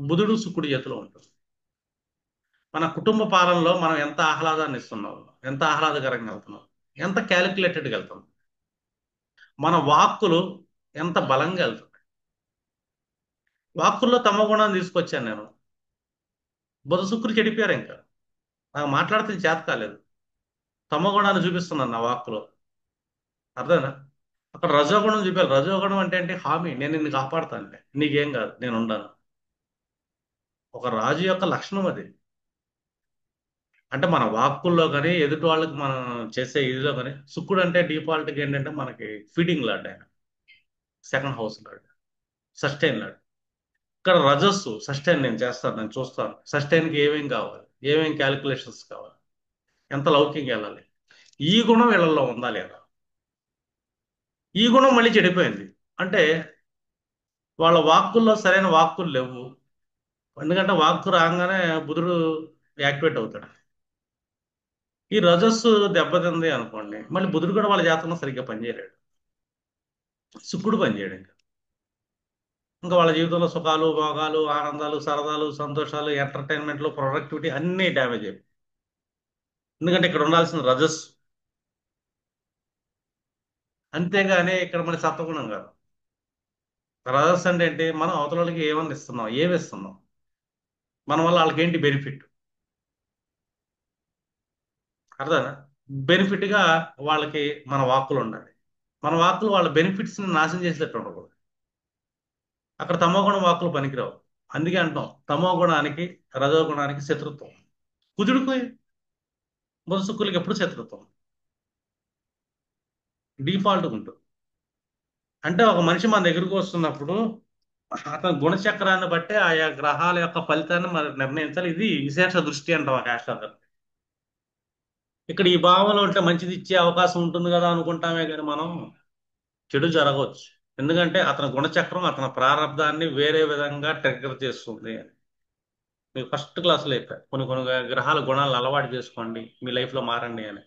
బుధుడు శుక్రుడి చేతిలో ఉంటుంది. మన కుటుంబ పాలనలో మనం ఎంత ఆహ్లాదాన్ని ఇస్తున్నాం, ఎంత ఆహ్లాదకరంగా వెళ్తున్నాం, ఎంత క్యాలిక్యులేటెడ్గా వెళ్తున్నాం, మన వాక్కులు ఎంత బలంగా వెళ్తున్నాయి. వాక్కుల్లో తమ గుణాన్ని తీసుకొచ్చాను నేను. బుధ శుక్రుడు చెడిపోయారు ఇంకా, నాకు మాట్లాడితే చేత కాలేదు, తమ గుణాన్ని చూపిస్తున్నాను నా వాక్కులో. అర్థమేనా? అక్కడ రజోగుణం చూపారు. రజోగుణం అంటే ఏంటి? హామీ, నేను నిన్ను కాపాడుతాను, నీకేం కాదు, నేను ఉండాను. ఒక రాజు యొక్క లక్షణం అది. అంటే మన వాక్కుల్లో కానీ ఎదుటి వాళ్ళకి మనం చేసే ఇదిలో కానీ శుక్రుడు అంటే డిఫాల్ట్గా ఏంటంటే మనకి ఫీడింగ్ లాడ్, ఆయన second house lord, sustain lord. ఇక్కడ రజస్సు సస్టైన్, నేను చేస్తాను, నేను చూస్తాను, సస్టైన్కి ఏమేం కావాలి, ఏమేం క్యాలిక్యులేషన్స్ కావాలి, ఎంత లౌకింగ్ వెళ్ళాలి, ఈ గుణం వీళ్ళల్లో ఉందా లేదా. ఈ గుణం మళ్ళీ చెడిపోయింది. అంటే వాళ్ళ వాక్కుల్లో సరైన వాక్కులు లేవు. ఎందుకంటే వాక్కు రాగానే బుధుడు యాక్టివేట్ అవుతాడు. ఈ రజస్సు దెబ్బతింది అనుకోండి, మళ్ళీ బుధుడు కూడా వాళ్ళ జాతకంలో సరిగ్గా పనిచేయలేడు. శుక్రుడు పనిచేయడు ఇంకా వాళ్ళ జీవితంలో సుఖాలు, భోగాలు, ఆనందాలు, సరదాలు, సంతోషాలు, ఎంటర్టైన్మెంట్లు, ప్రొడక్టివిటీ అన్నీ డ్యామేజ్ అయిపోయి. ఎందుకంటే ఇక్కడ ఉండాల్సిన రజస్. అంతేగాని ఇక్కడ మన సత్వగుణం కాదు. రజస్ అంటే ఏంటి, మనం అవతల వాళ్ళకి ఏమన్నా ఇస్తున్నాం, ఏమి ఇస్తున్నాం, మన వల్ల వాళ్ళకి ఏంటి బెనిఫిట్. అర్థనా. బెనిఫిట్ గా వాళ్ళకి మన వాక్కులు ఉండాలి. మన వాక్కులు వాళ్ళ బెనిఫిట్స్ ని నాశనం చేసేటట్టు ఉండకూడదు. అక్కడ తమో గుణం వాక్కులు పనికిరావు. అందుకే అంటాం తమో గుణానికి, రజో గుణానికి శత్రుత్వం. కుజుడికి బుధ శుక్రులకి ఎప్పుడు శత్రుత్వం డిఫాల్ట్ ఉంటుంది. అంటే ఒక మనిషి మన దగ్గరకు వస్తున్నప్పుడు అతని గుణచక్రాన్ని బట్టి ఆయా గ్రహాల యొక్క ఫలితాన్ని మనం నిర్ణయించాలి. ఇది విశేష దృష్టి అంటాం ఆ శాస్త్రం. ఇక్కడ ఈ భావంలో ఉంటే మంచిది ఇచ్చే అవకాశం ఉంటుంది కదా అనుకుంటామే కానీ మనం చెడు జరగవచ్చు. ఎందుకంటే అతని గుణచక్రం అతని ప్రారంధాన్ని వేరే విధంగా ట్రిగ్గర్ చేస్తుంది. మీకు ఫస్ట్ క్లాస్లో చెప్పా, కొన్ని కొన్ని గ్రహాల గుణాలను అలవాటు చేసుకోండి, మీ లైఫ్ లో మారండి అని.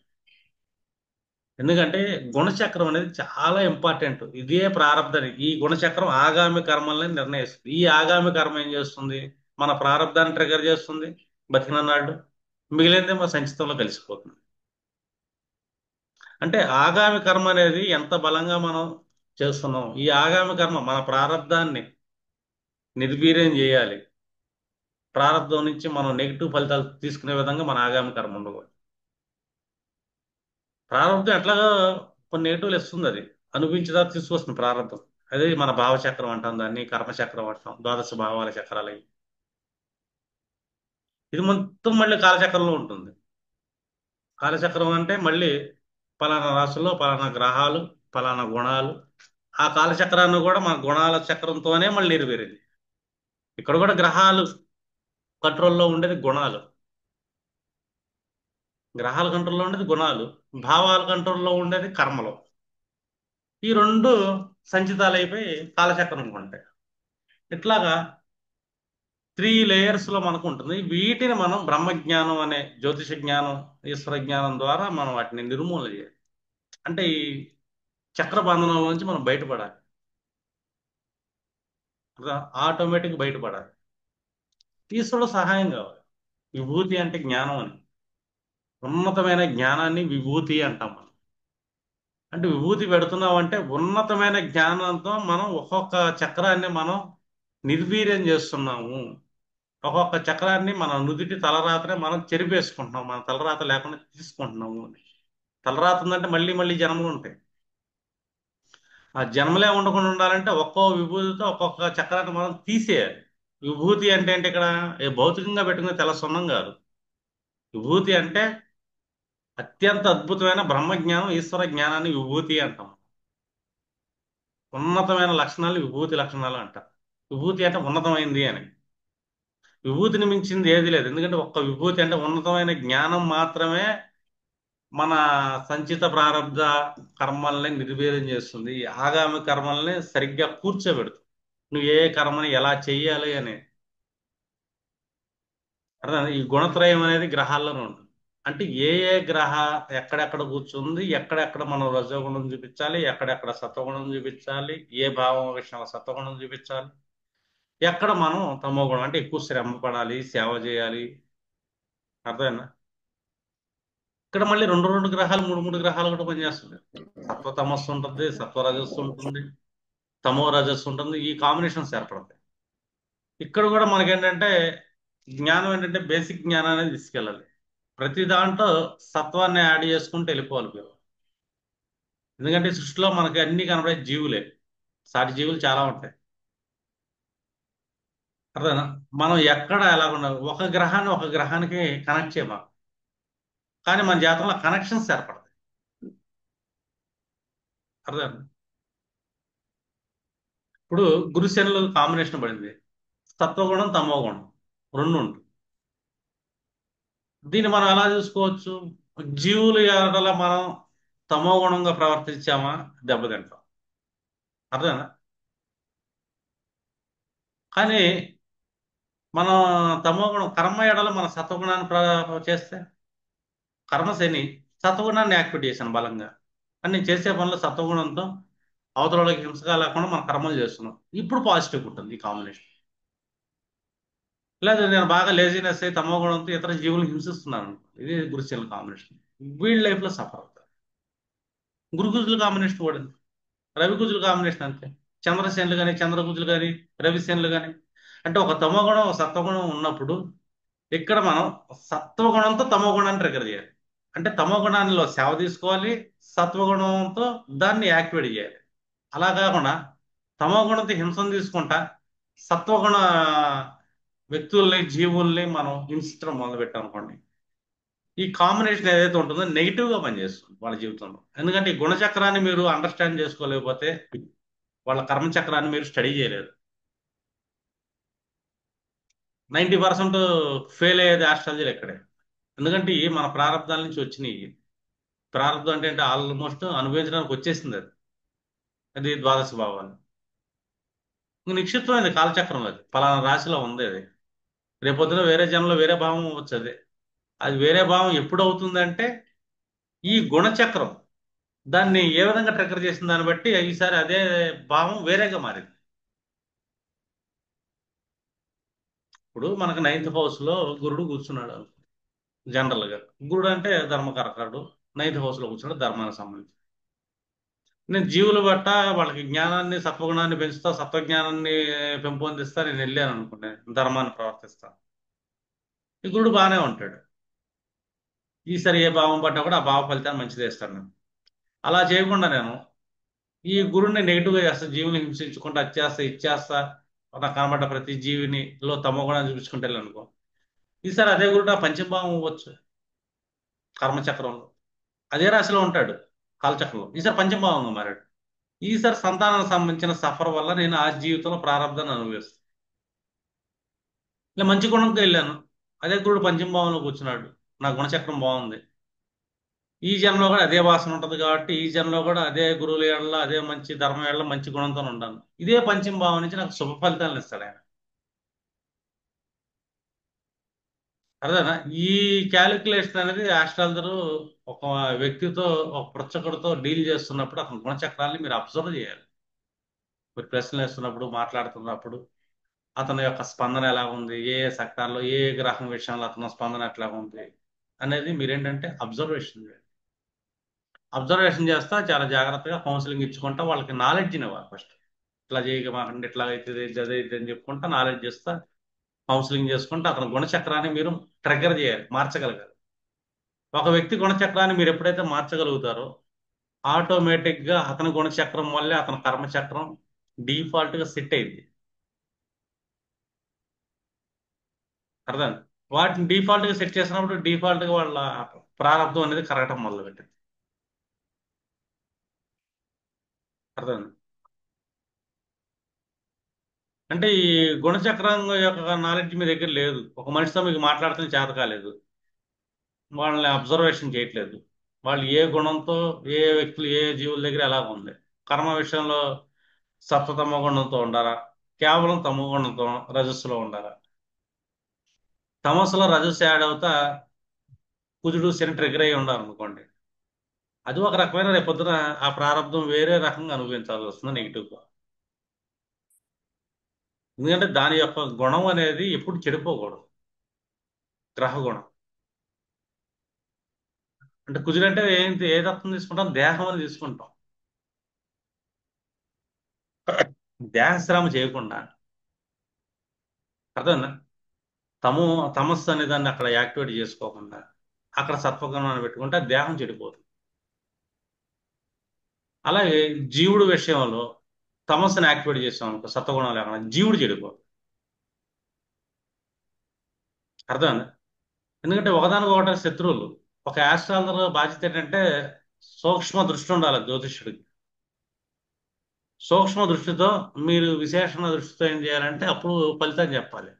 ఎందుకంటే గుణచక్రం అనేది చాలా ఇంపార్టెంట్. ఇదే ప్రారంధాన్ని, ఈ గుణచక్రం ఆగామి కర్మల్ని నిర్ణయిస్తుంది. ఈ ఆగామి కర్మ ఏం చేస్తుంది, మన ప్రారంధాన్ని ట్రిగర్ చేస్తుంది బతికినన్నాళ్ళు, మిగిలిందే మన సంచితంలో కలిసిపోతుంది. అంటే ఆగామి కర్మ అనేది ఎంత బలంగా మనం చేస్తున్నాం, ఈ ఆగామి కర్మ మన ప్రారంధాన్ని నిర్వీర్యం చేయాలి. ప్రారంధం నుంచి మనం నెగిటివ్ ఫలితాలు తీసుకునే విధంగా మన ఆగామి కర్మ ఉండకూడదు. ప్రారంభం ఎట్లాగా కొన్ని నెగిటివ్లు ఇస్తుంది, అది అనుభవించేదా తీసుకొస్తుంది ప్రారంభం. అదే మన భావచక్రం అంటాం, దాన్ని కర్మచక్రం అంటాం, ద్వాదశ భావాల చక్రాలు అవి. ఇది మొత్తం మళ్ళీ కాలచక్రంలో ఉంటుంది. కాలచక్రం అంటే మళ్ళీ పలానా రాశుల్లో పలానా గ్రహాలు, పలానా గుణాలు. ఆ కాలచక్రాన్ని కూడా మన గుణాల చక్రంతోనే మళ్ళీ నెరవేరింది. ఇక్కడ కూడా గ్రహాలు కంట్రోల్లో ఉండేది గుణాలు, గ్రహాల కంట్రోల్లో ఉండేది గుణాలు, భావాల కంట్రోల్లో ఉండేది కర్మలు. ఈ రెండు సంచితాలు అయిపోయి కాలచక్రం ఉంటాయి. ఇట్లాగా 3 లేయర్స్ లో మనకు ఉంటుంది. వీటిని మనం బ్రహ్మజ్ఞానం అనే జ్యోతిష జ్ఞానం, ఈశ్వర జ్ఞానం ద్వారా మనం వాటిని నిర్మూలన చేయాలి. అంటే ఈ చక్ర బంధనం నుంచి మనం బయటపడాలి. ఆటోమేటిక్ బయటపడాలి. ఈశ్వరుడు సహాయం కావాలి. విభూతి అంటే జ్ఞానం అని. ఉన్నతమైన జ్ఞానాన్ని విభూతి అంటాం మనం. అంటే విభూతి పెడుతున్నాం అంటే ఉన్నతమైన జ్ఞానంతో మనం ఒక్కొక్క చక్రాన్ని మనం నిర్వీర్యం చేస్తున్నాము. ఒక్కొక్క చక్రాన్ని మన నుదిటి తలరాతనే మనం చెరిపేసుకుంటున్నాం, మన తలరాత లేకుండా తీసుకుంటున్నాము. తలరాత ఉందంటే మళ్ళీ మళ్ళీ జన్మలు ఉంటాయి. ఆ జన్మలే ఉండకుండా ఉండాలంటే ఒక్కో విభూతితో ఒక్కొక్క చక్రాన్ని మనం తీసేయాలి. విభూతి అంటే ఏంటి, ఇక్కడ ఏ భౌతికంగా పెట్టుకునే తెల్ల సున్నం కాదు. విభూతి అంటే అత్యంత అద్భుతమైన బ్రహ్మజ్ఞానం, ఈశ్వర జ్ఞానాన్ని విభూతి అంటాం. ఉన్నతమైన లక్షణాలు విభూతి లక్షణాలు అంటారు. విభూతి అంటే ఉన్నతమైంది అని. విభూతిని మించింది ఏది లేదు. ఎందుకంటే ఒక్క విభూతి అంటే ఉన్నతమైన జ్ఞానం మాత్రమే మన సంచిత ప్రారంధ కర్మల్ని నిర్వీర్యం చేస్తుంది. ఈ ఆగామి కర్మల్ని సరిగ్గా కూర్చోబెడుతుంది. నువ్వు ఏ కర్మని ఎలా చెయ్యాలి అని. అర్థం. ఈ గుణత్రయం అనేది గ్రహాల్లోనే ఉంటుంది. అంటే ఏ ఏ గ్రహ ఎక్కడెక్కడ కూర్చుంది, ఎక్కడెక్కడ మనం రజోగుణం చూపించాలి, ఎక్కడెక్కడ సత్వగుణం చూపించాలి, ఏ భావం విషయంలో సత్వగుణం చూపించాలి, ఎక్కడ మనం తమో గుణం అంటే ఎక్కువ శ్రమ పడాలి, సేవ చేయాలి. అర్థమైందా. ఇక్కడ మళ్ళీ రెండు రెండు గ్రహాలు, మూడు మూడు గ్రహాలు కూడా పనిచేస్తుంది. సత్వ తమస్సు ఉంటుంది, సత్వ రజస్సు ఉంటుంది, తమో రజస్సు ఉంటుంది. ఈ కాంబినేషన్స్ ఏర్పడతాయి. ఇక్కడ కూడా మనకేంటంటే జ్ఞానం ఏంటంటే బేసిక్ జ్ఞానాన్ని తీసుకెళ్ళాలి. ప్రతి దాంట్లో సత్వాన్ని యాడ్ చేసుకుంటూ వెళ్ళిపోవాలి మీరు. ఎందుకంటే ఈ సృష్టిలో మనకి అన్ని కనబడే జీవులే, సాటి జీవులు చాలా ఉంటాయి. అర్థనా. మనం ఎక్కడ ఎలా ఉండాలి, ఒక గ్రహాన్ని ఒక గ్రహానికి కనెక్ట్ చేయమా, కానీ మన జాతకంలో కనెక్షన్స్ ఏర్పడతాయి. అర్థం. ఇప్పుడు గురు శనులు కాంబినేషన్ పడింది, సత్వగుణం తమో గుణం రెండు ఉంటుంది. దీన్ని మనం ఎలా చూసుకోవచ్చు? జీవులు ఎడల మనం తమో గుణంగా ప్రవర్తించామా దెబ్బతింటాం. అర్థమేనా? కానీ మనం తమో గుణం కర్మ ఎడల మన సత్వగుణాన్ని చేస్తే కర్మ శని సత్వగుణాన్ని యాక్టివేట్ చేశాను బలంగా. కానీ నేను చేసే పనులు సత్వగుణంతో అవతల వాళ్ళకి హింసగా లేకుండా మన కర్మలు చేస్తున్నాం. ఇప్పుడు పాజిటివ్ ఉంటుంది ఈ కాంబినేషన్. లేదు నేను బాగా లేజినెస్ అయి తమో గుణంతో ఇతర జీవులను హింసిస్తున్నాను అనుకో. ఇది గురుశీల కాంబినేషన్. వీళ్ళ లైఫ్ లో సఫర్ అవుతారు. గురుకుజుల కాంబినేషన్ కూడా అంతే. రవికుజుల కాంబినేషన్ అంతే. చంద్రసేనులు కానీ చంద్రకుజులు కానీ రవిసేనులు కానీ అంటే ఒక తమో గుణం ఒక సత్వగుణం ఉన్నప్పుడు ఇక్కడ మనం సత్వగుణంతో తమో గుణాన్ని ట్రిగర్ చేయాలి. అంటే తమో గుణాల్లో సేవ తీసుకోవాలి, సత్వగుణంతో దాన్ని యాక్టివేట్ చేయాలి. అలా కాకుండా తమో గుణంతో హింసను తీసుకుంటా సత్వగుణ వ్యక్తుల్ని జీవుల్ని మనం హింసించడం మొదలు పెట్టాం అనుకోండి, ఈ కాంబినేషన్ ఏదైతే ఉంటుందో నెగిటివ్ గా పనిచేస్తుంది వాళ్ళ జీవితంలో. ఎందుకంటే ఈ గుణచక్రాన్ని మీరు అండర్స్టాండ్ చేసుకోలేకపోతే వాళ్ళ కర్మచక్రాన్ని మీరు స్టడీ చేయలేరు. 90% ఫెయిల్ అయ్యేది ఆస్ట్రాలజీలు ఇక్కడే. ఎందుకంటే ఇవి మన ప్రారంధాల నుంచి వచ్చినాయి. ప్రారంధం అంటే ఆల్మోస్ట్ అనుభవించడానికి వచ్చేసింది అది. అది ద్వాదశ భావాలు. ఇంక నిక్షిప్తం అది కాలచక్రం, అది పలానా రాశిలో ఉంది అది. రేపొద్దున వేరే జన్మలో వేరే భావం అవ్వచ్చు అది. అది వేరే భావం ఎప్పుడు అవుతుందంటే ఈ గుణచక్రం దాన్ని ఏ విధంగా ట్రిగ్గర్ చేసిన దాన్ని బట్టి ఈసారి అదే భావం వేరేగా మారింది. ఇప్పుడు మనకు నైన్త్ హౌస్ లో గురుడు కూర్చున్నాడు జనరల్ గా. గురుడు అంటే ధర్మకారకుడు. నైన్త్ హౌస్ లో కూర్చున్నాడు ధర్మానికి సంబంధించి. నేను జీవుల బట్ట వాళ్ళకి జ్ఞానాన్ని సత్వగుణాన్ని పెంచుతా సత్వజ్ఞానాన్ని పెంపొందిస్తా నేను వెళ్ళాను అనుకునే ధర్మాన్ని ప్రవర్తిస్తా. ఈ గురుడు బాగానే ఉంటాడు. ఈసారి ఏ భావం పడ్డా కూడా ఆ భావ ఫలితాన్ని మంచిది ఇస్తాను నేను. అలా చేయకుండా నేను ఈ గురుడిని నెగిటివ్గా చేస్తా, జీవుని హింసించుకుంటా అచ్చేస్తా ఇచ్చేస్తా, నాకు కనబడ్డ ప్రతి జీవిని లో తమ గుణాన్ని చూపించుకుంటే అనుకో, ఈసారి అదే గురుడు ఆ పంచభావం అవ్వచ్చు కర్మచక్రంలో. అదే రాశిలో ఉంటాడు కాలచక్రంలో. ఈసారి పంచభావంగా మారాడు. ఈసారి సంతానానికి సంబంధించిన సఫర్ వల్ల నేను ఆ జీవితంలో ప్రారంభాన్ని అనుభవిస్తాను. ఇలా మంచి గుణంతో వెళ్ళాను. అదే గురుడు పంచమ భావంలో కూర్చున్నాడు. నా గుణచక్రం బాగుంది. ఈ జన్మలో కూడా అదే వాసన ఉంటుంది కాబట్టి ఈ జన్మలో కూడా అదే గురువుల ఏళ్ళ అదే మంచి ధర్మం ఏళ్ళ మంచి గుణంతో ఉంటాను. ఇదే పంచమ భావం నుంచి నాకు శుభ ఫలితాలను ఇస్తాడు ఆయన. అర్థనా? ఈ క్యాలిక్యులేషన్ అనేది ఆస్ట్రాలజరు ఒక వ్యక్తితో ఒక పృచ్చకుడితో డీల్ చేస్తున్నప్పుడు అతని గుణచక్రాల్ని మీరు అబ్జర్వ్ చేయాలి. మీరు ప్రశ్నలు వేస్తున్నప్పుడు మాట్లాడుతున్నప్పుడు అతని యొక్క స్పందన ఎలా ఉంది, ఏ ఏ సెక్టార్లో ఏ ఏ గ్రహం విషయంలో అతని స్పందన ఎట్లా ఉంది అనేది మీరేంటంటే అబ్జర్వేషన్ చేయాలి. అబ్జర్వేషన్ చేస్తా చాలా జాగ్రత్తగా కౌన్సిలింగ్ ఇచ్చుకుంటా వాళ్ళకి నాలెడ్జ్ ఇవ్వాలి ఫస్ట్. ఇట్లా చేయక మాకండి ఇట్లా అవుతుంది అదే ఇది అని చెప్పుకుంటా నాలెడ్జ్ ఇస్తా కౌన్సిలింగ్ చేసుకుంటా అతని గుణచక్రాన్ని మీరు ట్రిగ్గర్ చేయాలి, మార్చగలగాలి. ఒక వ్యక్తి గుణచక్రాన్ని మీరు ఎప్పుడైతే మార్చగలుగుతారో ఆటోమేటిక్ గా అతని గుణచక్రం వల్లే అతని కర్మచక్రం డిఫాల్ట్ గా సెట్ అయింది. అర్థం? వాటిని డిఫాల్ట్ గా సెట్ చేసినప్పుడు డిఫాల్ట్ గా వాళ్ళ ప్రారంభం అనేది కరగటం మొదలు పెట్టింది. అర్థం? అంటే ఈ గుణచక్రం యొక్క నాలెడ్జ్ మీ దగ్గర లేదు. ఒక మనిషితో మీకు మాట్లాడుతున్న చేత కాలేదు. వాళ్ళని అబ్జర్వేషన్ చేయట్లేదు. వాళ్ళు ఏ గుణంతో ఏ వ్యక్తులు ఏ జీవుల దగ్గర ఎలా ఉంది. కర్మ విషయంలో సప్తతమ గుణంతో ఉండాలా, కేవలం తమో గుణంతో రజస్సులో ఉండాలా. తమస్సులో రజస్సు యాడ్ అవుతా కుజుడు శని ట్రిగర్ అయి ఉండాలనుకోండి, అది ఒక రకమైన రేపొద్దున ఆ ప్రారంభం వేరే రకంగా అనుభవించాల్సి వస్తుంది నెగిటివ్ గా. ఎందుకంటే దాని యొక్క గుణం అనేది ఎప్పుడు చెడిపోకూడదు. గ్రహ గుణం అంటే కుజుడు అంటే ఏంటి ఏ తత్వం తీసుకుంటాం? దేహం అని తీసుకుంటాం. దేహశ్రమ చేయకుండా, అర్థమైందా? తము తమస్సు అనే దాన్ని అక్కడ యాక్టివేట్ చేసుకోకుండా అక్కడ సత్వగుణాన్ని పెట్టుకుంటే ఆ దేహం చెడిపోతుంది. అలాగే జీవుడు విషయంలో తమస్సుని యాక్టివేట్ చేసాం అనుకో సత్వగుణం లేకుండా జీవుడు చెడిపోతుంది. అర్థమైందా? ఎందుకంటే ఒకదానికి ఒకటి శత్రువులు. ఒక ఆస్ట్రాలజర్ బాధ్యత ఏంటంటే సూక్ష్మ దృష్టి ఉండాలి జ్యోతిష్యుడికి. సూక్ష్మ దృష్టితో మీరు విశేషణ దృష్టితో ఏం చేయాలంటే అప్పుడు ఫలితం చెప్పాలి.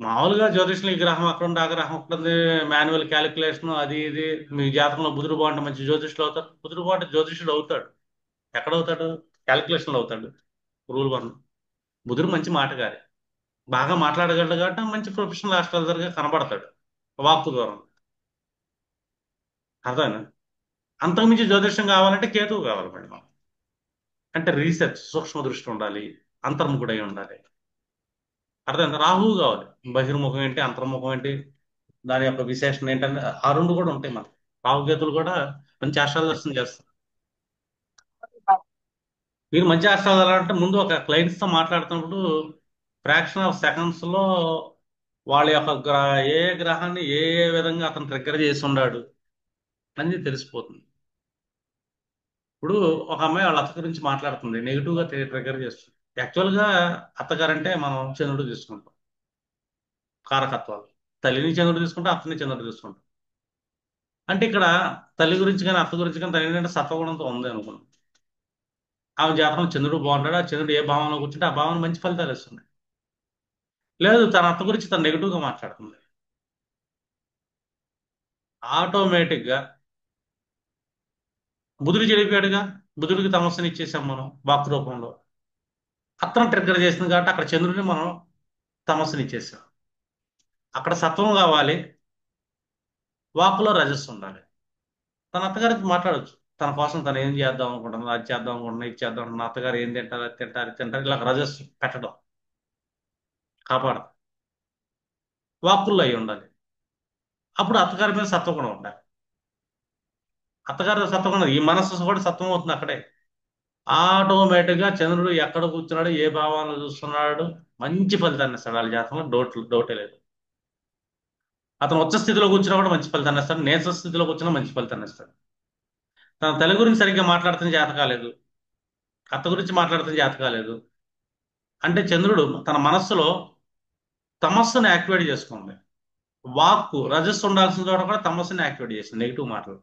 మామూలుగా జ్యోతిష్యులు ఈ గ్రహం అక్కడ ఉంది ఆ గ్రహం అక్కడ ఉంది, మాన్యువల్ క్యాలిక్యులేషన్ అది ఇది. మీ జాతకంలో బుధుడు బాగుంటే మంచి జ్యోతిష్యులు అవుతారు, బుధుడు బాగుంటే జ్యోతిష్యుడు అవుతాడు. ఎక్కడ అవుతాడు? క్యాలిక్యులేషన్లో అవుతాడు. Rule one. బుధుడు మంచి మాటగారి, బాగా మాట్లాడగలడు కాబట్టి మంచి ప్రొఫెషనల్ ఆస్ట్రాలజర్ గా కనబడతాడు వాక్కు ద్వారా. అర్థమైనా? అంతకుమించి జ్యోతిష్యం కావాలంటే కేతువు కావాలి మేడం. అంటే రీసెర్చ్, సూక్ష్మ దృష్టి ఉండాలి, అంతర్ముఖుడై ఉండాలి. అర్థమైందా? రాహువు కావాలి, బహిర్ముఖం ఏంటి అంతర్ముఖం ఏంటి, దాని యొక్క విశేషణ ఏంటంటే ఆ రెండు కూడా ఉంటాయి మనకి. రాహుకేతులు కూడా మంచి ఆస్ట్రాలజర్స్ చేస్తారు. మీరు మంచి ఆస్ట్రాలజర్ అంటే ముందు ఒక క్లయింట్స్ తో మాట్లాడుతున్నప్పుడు ఫ్రాక్షన్ ఆఫ్ సెకండ్స్ లో వాళ్ళ యొక్క ఏ గ్రహాన్ని ఏ ఏ విధంగా అతను ట్రిగ్గర్ చేసి ఉన్నాడు అని తెలిసిపోతుంది. ఇప్పుడు ఒక అమ్మాయి వాళ్ళ అత్త గురించి మాట్లాడుతుంది, నెగిటివ్ గా ట్రిగ్గర్ చేస్తుంది. యాక్చువల్ గా అత్తగారంటే మనం చంద్రుడు తీసుకుంటాం కారకత్వాలు. తల్లిని చంద్రుడు తీసుకుంటాం, అత్తని చంద్రుడు తీసుకుంటాం. అంటే ఇక్కడ తల్లి గురించి కానీ అత్త గురించి కానీ తల్లి ఏంటంటే సత్వగుణంతో ఉంది అనుకున్నాం. ఆమె జాతకం చంద్రుడు బాగుంటాడు, ఆ చంద్రుడు ఏ భావంలో కూర్చుంటే ఆ భావన మంచి ఫలితాలు ఇస్తుంది. లేదు, తన అత్త గురించి తను నెగిటివ్ గా మాట్లాడుతుంది, ఆటోమేటిక్ గా బుధుడు చెడిపోయాడుగా. బుధుడికి తమస్సుని ఇచ్చేసాం మనం వాక్ రూపంలో. అత్తను ట్రిగ్గర్ చేసింది కాబట్టి అక్కడ చంద్రుడిని మనం తమస్సుని ఇచ్చేసాం. అక్కడ సత్వం కావాలి, వాక్కులో రజస్సు ఉండాలి. తన అత్తగారికి మాట్లాడొచ్చు, తన కోసం తను ఏం చేద్దాం అనుకుంటున్నా, అది చేద్దాం అనుకుంటున్నా, ఇది చేద్దాం అనుకుంటున్నా, అత్తగారు ఏం తింటారు, అది తింటారు, ఇది తింటారు, ఇలా రజస్సు పెట్టడం కాపాడదు. వాక్కుల్లో అయి ఉండాలి. అప్పుడు అత్తగారి మీద సత్వగుణం ఉండాలి. అత్తగారి సత్వగుణం, ఈ మనస్సు కూడా సత్వం అవుతుంది అక్కడే. ఆటోమేటిక్ గా చంద్రుడు ఎక్కడ కూర్చున్నాడు, ఏ భావాలను చూస్తున్నాడు, మంచి ఫలితాన్ని ఇస్తాడు. వాళ్ళ జాతకంలో డౌటే లేదు. అతను ఉచ్చ స్థితిలో కూర్చున్నా కూడా మంచి ఫలితాన్ని ఇస్తాడు, నీచ స్థితిలో కూర్చున్నా మంచి ఫలితాన్ని ఇస్తాడు. తన తల్లి గురించి సరిగ్గా మాట్లాడుతున్న జాత కాలేదు, అత్త గురించి మాట్లాడుతున్న జాత కాలేదు, అంటే చంద్రుడు తన మనస్సులో తమస్సును యాక్టివేట్ చేసుకుంది. వాక్కు రజస్సు ఉండాల్సిన చోట కూడా తమస్సుని యాక్టివేట్ చేసింది, నెగిటివ్ మాటలు.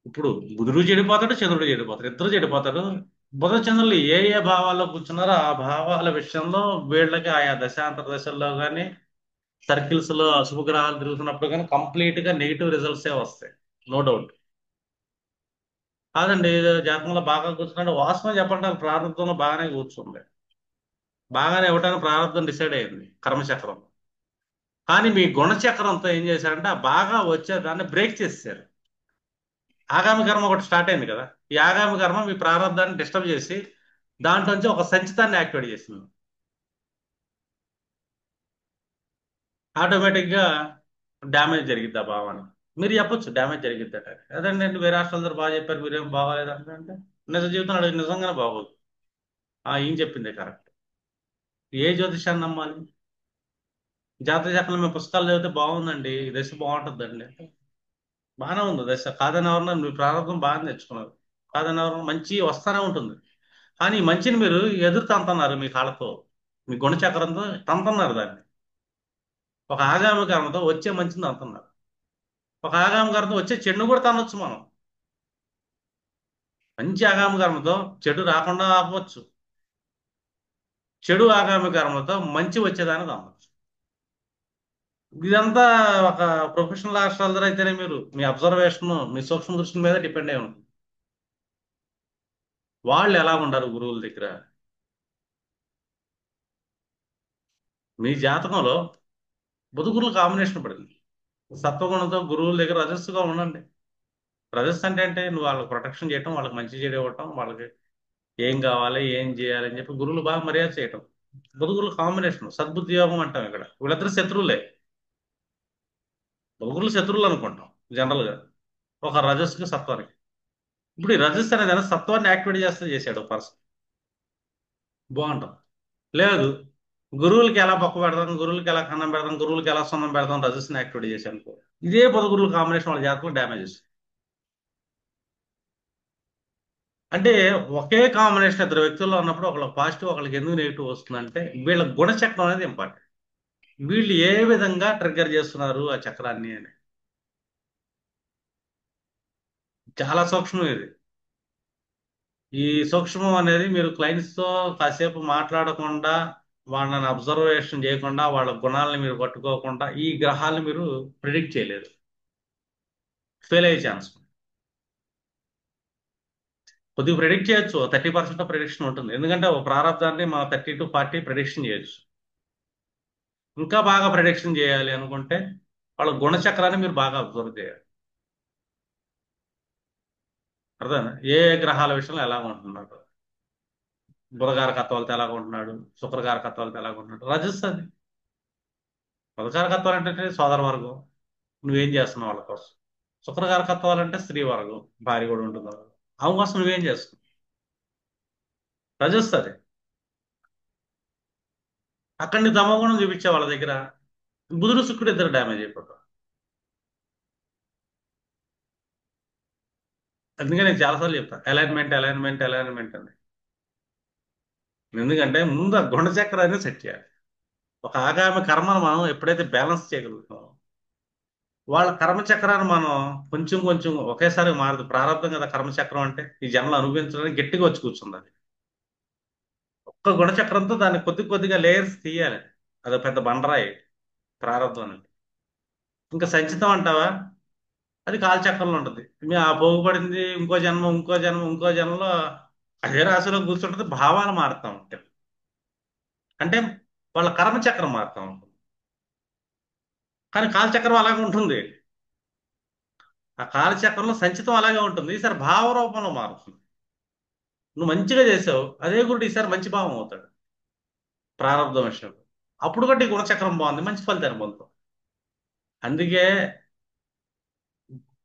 ఇప్పుడు బుధుడు చెడిపోతాడు, చంద్రుడు చెడిపోతాడు, ఇద్దరు చెడిపోతాడు. బుధ చంద్రులు ఏ ఏ భావాల్లో కూర్చున్నారో ఆ భావాల విషయంలో వీళ్ళకి ఆయా దశాంతర దశల్లో కానీ సర్కిల్స్ లో అశుభగ్రహాలు తిరుగుతున్నప్పుడు కానీ కంప్లీట్ గా నెగిటివ్ రిజల్ట్సే వస్తాయి. No doubt. కాదండి, జాతకంలో బాగా కూర్చున్నాడు, వాస్తవం చెప్పండి వాళ్ళ ప్రారంభంలో బాగానే కూర్చుంది, బాగానే ఇవ్వడానికి ప్రారంభం డిసైడ్ అయింది కర్మచక్రం. కానీ మీ గుణచక్రంతో ఏం చేశారంటే ఆ బాగా వచ్చే దాన్ని బ్రేక్ చేసేసారు. ఆగామి కర్మ ఒకటి స్టార్ట్ అయింది కదా, ఈ ఆగామి కర్మ మీ ప్రారంధాన్ని డిస్టర్బ్ చేసి దాంట్లోంచి ఒక సంచితాన్ని యాక్టివేట్ చేసింది. ఆటోమేటిక్ గా డ్యామేజ్ జరిగిద్ది ఆ భావాన్ని. మీరు చెప్పొచ్చు డ్యామేజ్ జరిగిద్దట. అదండి అండి, వేరే హాస్టల్ బాగా చెప్పారు మీరేం బాగాలేదు అంటే నిజ జీవితం అడిగి నిజంగానే బాగోదు. ఈయన చెప్పిందే కరెక్ట్. ఏ జ్యోతిషాన్ని నమ్మాలి? జాతక చక్రంలో మేము పుస్తకాలు చదివితే బాగుందండి, ఈ దశ బాగుంటుందండి అంటే బాగానే ఉంది దశ, కాదని ఎవరన్నా, మీ ప్రారంభం బాగా నేర్చుకున్నారు, కాదని ఎవరన్నా మంచి వస్తానే ఉంటుంది. కానీ ఈ మంచిని మీరు ఎదురు తంతున్నారు మీ కాళ్ళతో, మీ గుణచక్రంతో తంతున్నారు దాన్ని. ఒక ఆగామి కర్మతో వచ్చే మంచిని తంతున్నారు, ఒక ఆగామి కర్మతో వచ్చే చెడును కూడా తనొచ్చు మనం. మంచి ఆగామి కర్మతో చెడు రాకుండా ఆపవచ్చు, చెడు ఆగామి కర్మతో మంచి వచ్చేదాన్ని తనొచ్చు. ఇదంతా ఒక ప్రొఫెషనల్ ఆస్ట్రాలజర్ అయితేనే మీరు మీ అబ్జర్వేషన్, మీ సూక్ష్మ దృష్టి మీద డిపెండ్ అయి ఉంటుంది. వాళ్ళు ఎలా ఉండరు గురువుల దగ్గర? మీ జాతకంలో బుధ గురువుల కాంబినేషన్ పడింది, సత్వగుణంతో గురువుల దగ్గర రజస్సుగా ఉండండి. రజస్సు అంటే నువ్వు వాళ్ళకి ప్రొటెక్షన్ చేయటం, వాళ్ళకి మంచి చేయడం ఇవ్వటం, వాళ్ళకి ఏం కావాలి ఏం చేయాలి అని చెప్పి గురువులు బాగా మర్యాద చేయటం. బుధ గురువుల కాంబినేషన్ సద్బుద్ధి యోగం అంటాం ఇక్కడ. వీళ్ళిద్దరు శత్రువులే, బుధ గురువులు శత్రువులు అనుకుంటాం జనరల్ గా ఒక రజస్సుకి సత్వానికి. ఇప్పుడు ఈ రజస్సు అనేది సత్వాన్ని యాక్టివేట్ చేస్తే చేశాడు పర్సన్, బాగుంటాం. లేదు, గురువులకి ఎలా పక్క పెడతాం, గురువులకి ఎలా కన్నం పెడతాం, గురువులకి ఎలా సున్నం పెడతాం, రజస్సుని యాక్టివేట్ చేశాను అనుకో, ఇదే బుధ గురువుల కాంబినేషన్ వాళ్ళ జాతకంలో డ్యామేజెస్. అంటే ఒకే కాంబినేషన్ ఇద్దరు వ్యక్తుల్లో ఉన్నప్పుడు ఒకళ్ళకి పాజిటివ్ ఒకళ్ళకి ఎందుకు నెగిటివ్ వస్తుందంటే వీళ్ళ గుణచక్రం అనేది ఇంపార్టెంట్. వీళ్ళు ఏ విధంగా ట్రిగ్గర్ చేస్తున్నారు ఆ చక్రాన్ని అని. చాలా సూక్ష్మం ఇది. ఈ సూక్ష్మం అనేది మీరు క్లయింట్స్ తో కాసేపు మాట్లాడకుండా వాళ్ళని అబ్జర్వేషన్ చేయకుండా వాళ్ళ గుణాలను మీరు పట్టుకోకుండా ఈ గ్రహాలను మీరు ప్రిడిక్ట్ చేయలేరు. ఫెయిల్ అయ్యే ఛాన్స్ ఉంది. కొద్దిగా ప్రిడిక్ట్ చేయొచ్చు, 30% ప్రిడిక్షన్ ఉంటుంది. ఎందుకంటే ఒక ప్రారంధాన్ని మా 30 to 40 ప్రిడిక్షన్ చేయొచ్చు. ఇంకా బాగా ప్రిడిక్షన్ చేయాలి అనుకుంటే వాళ్ళ గుణచక్రాన్ని మీరు బాగా అబ్జర్వ్ చేయాలి. అర్థమైందా? ఏ ఏ గ్రహాల విషయంలో ఎలా ఉంటున్నారు, బుధకారకత్వాలతో ఎలాగ ఉంటున్నాడు, శుక్రకారకత్వాలతో ఎలాగ ఉంటున్నాడు, రజిస్తుంది. బుధకారకత్వాలు అంటే సోదర వర్గం, నువ్వేం చేస్తున్నావు వాళ్ళ కోసం. శుక్రకారకత్వాలు అంటే స్త్రీ వర్గం, భార్య కూడా ఉంటుంది వాళ్ళ. ఆమె కోసం నువ్వేం చేస్తున్నావు, రజిస్తుంది. అక్కడ నీ తమోగుణం చూపించే వాళ్ళ దగ్గర బుధుడు శుక్రుడు ఇద్దరు డ్యామేజ్ అయిపోతారు. అందుకే నేను చాలాసార్లు చెప్తాను అలైన్మెంట్ అలైన్మెంట్ అలైన్మెంట్ అని. ఎందుకంటే ముందు ఆ గుణచక్రాన్ని సెట్ చేయాలి. ఒక ఆగామి కర్మను మనం ఎప్పుడైతే బ్యాలెన్స్ చేయగలుగుతామో వాళ్ళ కర్మచక్రాన్ని మనం కొంచెం కొంచెం ఒకేసారి మారదు. ప్రారంభం కదా కర్మచక్రం అంటే, ఈ జన్మలు అనుభవించడానికి గట్టిగా వచ్చి కూర్చుంది అది. ఒక్క గుణచక్రంతో దాన్ని కొద్ది కొద్దిగా లేయర్స్ తీయాలి. అదో పెద్ద బండరాయి ప్రారంభం అనేది. ఇంకా సంచితం అంటావా, అది కాలచక్రంలో ఉంటుంది. మీ ఆ పోగుపడింది ఇంకో జన్మ ఇంకో జన్మ ఇంకో జన్మలో అదే రాశిలో కూర్చుంటుంది, భావాలు మారుతూ ఉంటాయి. అంటే వాళ్ళ కర్మచక్రం మారుతూ ఉంటుంది. కానీ కాలచక్రం అలాగే ఉంటుంది. ఆ కాలచక్రంలో సంచితం అలాగే ఉంటుంది, ఈసారి భావ రూపంలో మారుతుంది. నువ్వు మంచిగా చేసావు, అదే గురుడు ఈసారి మంచి భావం అవుతాడు ప్రారంభం విషయంలో. అప్పుడు కూడా ఈ గుణచక్రం బాగుంది, మంచి ఫలితాన్ని పొందుతాం. అందుకే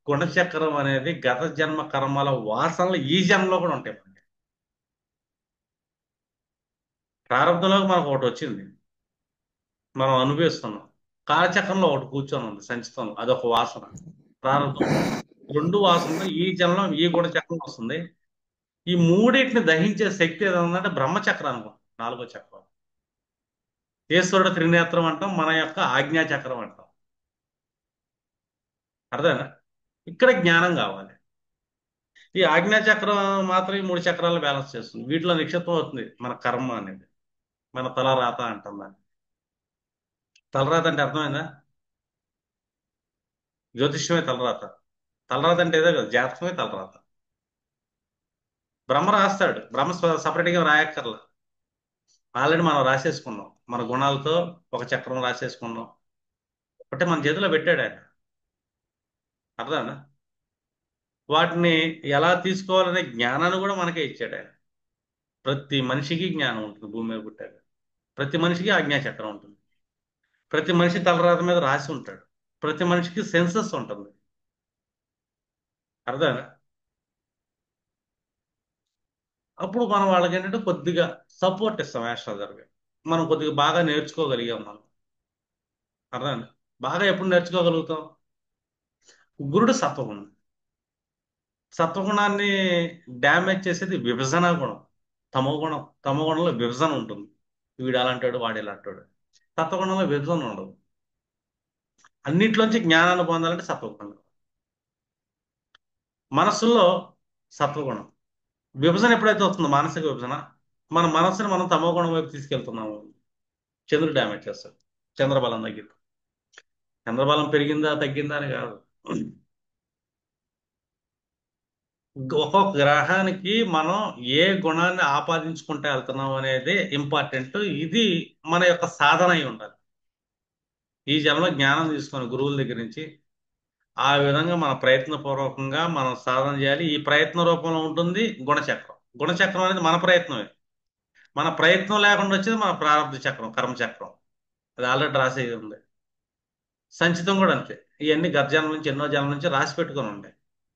గుణచక్రం అనేది గత జన్మ కర్మల వాసనలు ఈ జన్మలో కూడా ఉంటాయి మనకి. ప్రారంభంలోకి మనకు ఒకటి వచ్చింది, మనం అనుభవిస్తున్నాం. కాలచక్రంలో ఒకటి కూర్చొని ఉంది సంచితంలో, అదొక వాసన ప్రారంభం. రెండు వాసనలు ఈ జన్మలో ఈ గుణచక్రం వస్తుంది. ఈ మూడింటిని దహించే శక్తి ఏదో ఉందంటే బ్రహ్మచక్రం అనుకో, నాలుగో చక్రం. ఈశ్వరుడు త్రినేత్రం అంటాం, మన యొక్క ఆజ్ఞా చక్రం అంటాం. అర్థమైనా? ఇక్కడ జ్ఞానం కావాలి. ఈ ఆజ్ఞా చక్రం మాత్రం ఈ మూడు చక్రాలు బ్యాలెన్స్ చేస్తుంది. వీటిలో నిక్షిప్తం అవుతుంది మన కర్మ అనేది, మన తలరాత అంటాం దాన్ని. తలరాత అంటే అర్థమైందా? జ్యోతిష్యమే తలరాత. తలరాత అంటే ఏదో కదా, జాతకమే తలరాత. బ్రహ్మ రాస్తాడు, బ్రహ్మ సపరేట్గా రాయక్కర్లా. ఆల్రెడీ మనం రాసేసుకున్నాం మన గుణాలతో, ఒక చక్రం రాసేసుకున్నాం. అంటే మన చేతిలో పెట్టాడు ఆయన. అర్థమైందా? వాటిని ఎలా తీసుకోవాలనే జ్ఞానాన్ని కూడా మనకే ఇచ్చాడు ఆయన. ప్రతి మనిషికి జ్ఞానం ఉంటుంది భూమి మీద పుట్టాక. ప్రతి మనిషికి ఆజ్ఞా చక్రం ఉంటుంది. ప్రతి మనిషి తలరాత మీద రాసి ఉంటాడు. ప్రతి మనిషికి సెన్సస్ ఉంటుంది. అర్థమైనా? అప్పుడు మనం వాళ్ళకి ఏంటంటే కొద్దిగా సపోర్ట్ ఇస్తాం యాస్ట్రాలజర్గా. మనం కొద్దిగా బాగా నేర్చుకోగలిగాం మనం. అర్థమైందా? బాగా ఎప్పుడు నేర్చుకోగలుగుతాం? గురుడు సత్వగుణం. సత్వగుణాన్ని డ్యామేజ్ చేసేది విభజన గుణం. తమో గుణం, తమో గుణంలో విభజన ఉంటుంది. వీడు అలాంటాడు, వాడు ఇలాంటాడు. సత్వగుణంలో విభజన ఉండదు. అన్నిట్లోంచి జ్ఞానాన్ని పొందాలంటే సత్వగుణం. మనస్సులో సత్వగుణం. విభజన ఎప్పుడైతే వస్తుందో, మానసిక విభజన, మన మనస్సుని మనం తమో గుణం వైపు తీసుకెళ్తున్నాము. చంద్రుడు డ్యామేజ్ చేస్తాడు. చంద్రబలం తగ్గింది. చంద్రబలం పెరిగిందా తగ్గిందా అని కాదు, ఒక్కొక్క గ్రహానికి మనం ఏ గుణాన్ని ఆపాదించుకుంటే వెళ్తున్నాం అనేది ఇంపార్టెంట్. ఇది మన యొక్క సాధన అయి ఉండాలి. ఈ జన్మ జ్ఞానం తీసుకొని గురువుల దగ్గర నుంచి ఆ విధంగా మన ప్రయత్నపూర్వకంగా మనం సాధన చేయాలి. ఈ ప్రయత్న రూపంలో ఉంటుంది గుణచక్రం. గుణచక్రం అనేది మన ప్రయత్నమే. మన ప్రయత్నం లేకుండా వచ్చేది మన ప్రారంభ చక్రం, కర్మచక్రం. అది ఆల్రెడీ రాసేది ఉంది. సంచితం కూడా అంతే. ఇవన్నీ గత జన్మ నుంచి, ఎన్నో జన్మ నుంచి రాసి పెట్టుకొని ఉంటాయి.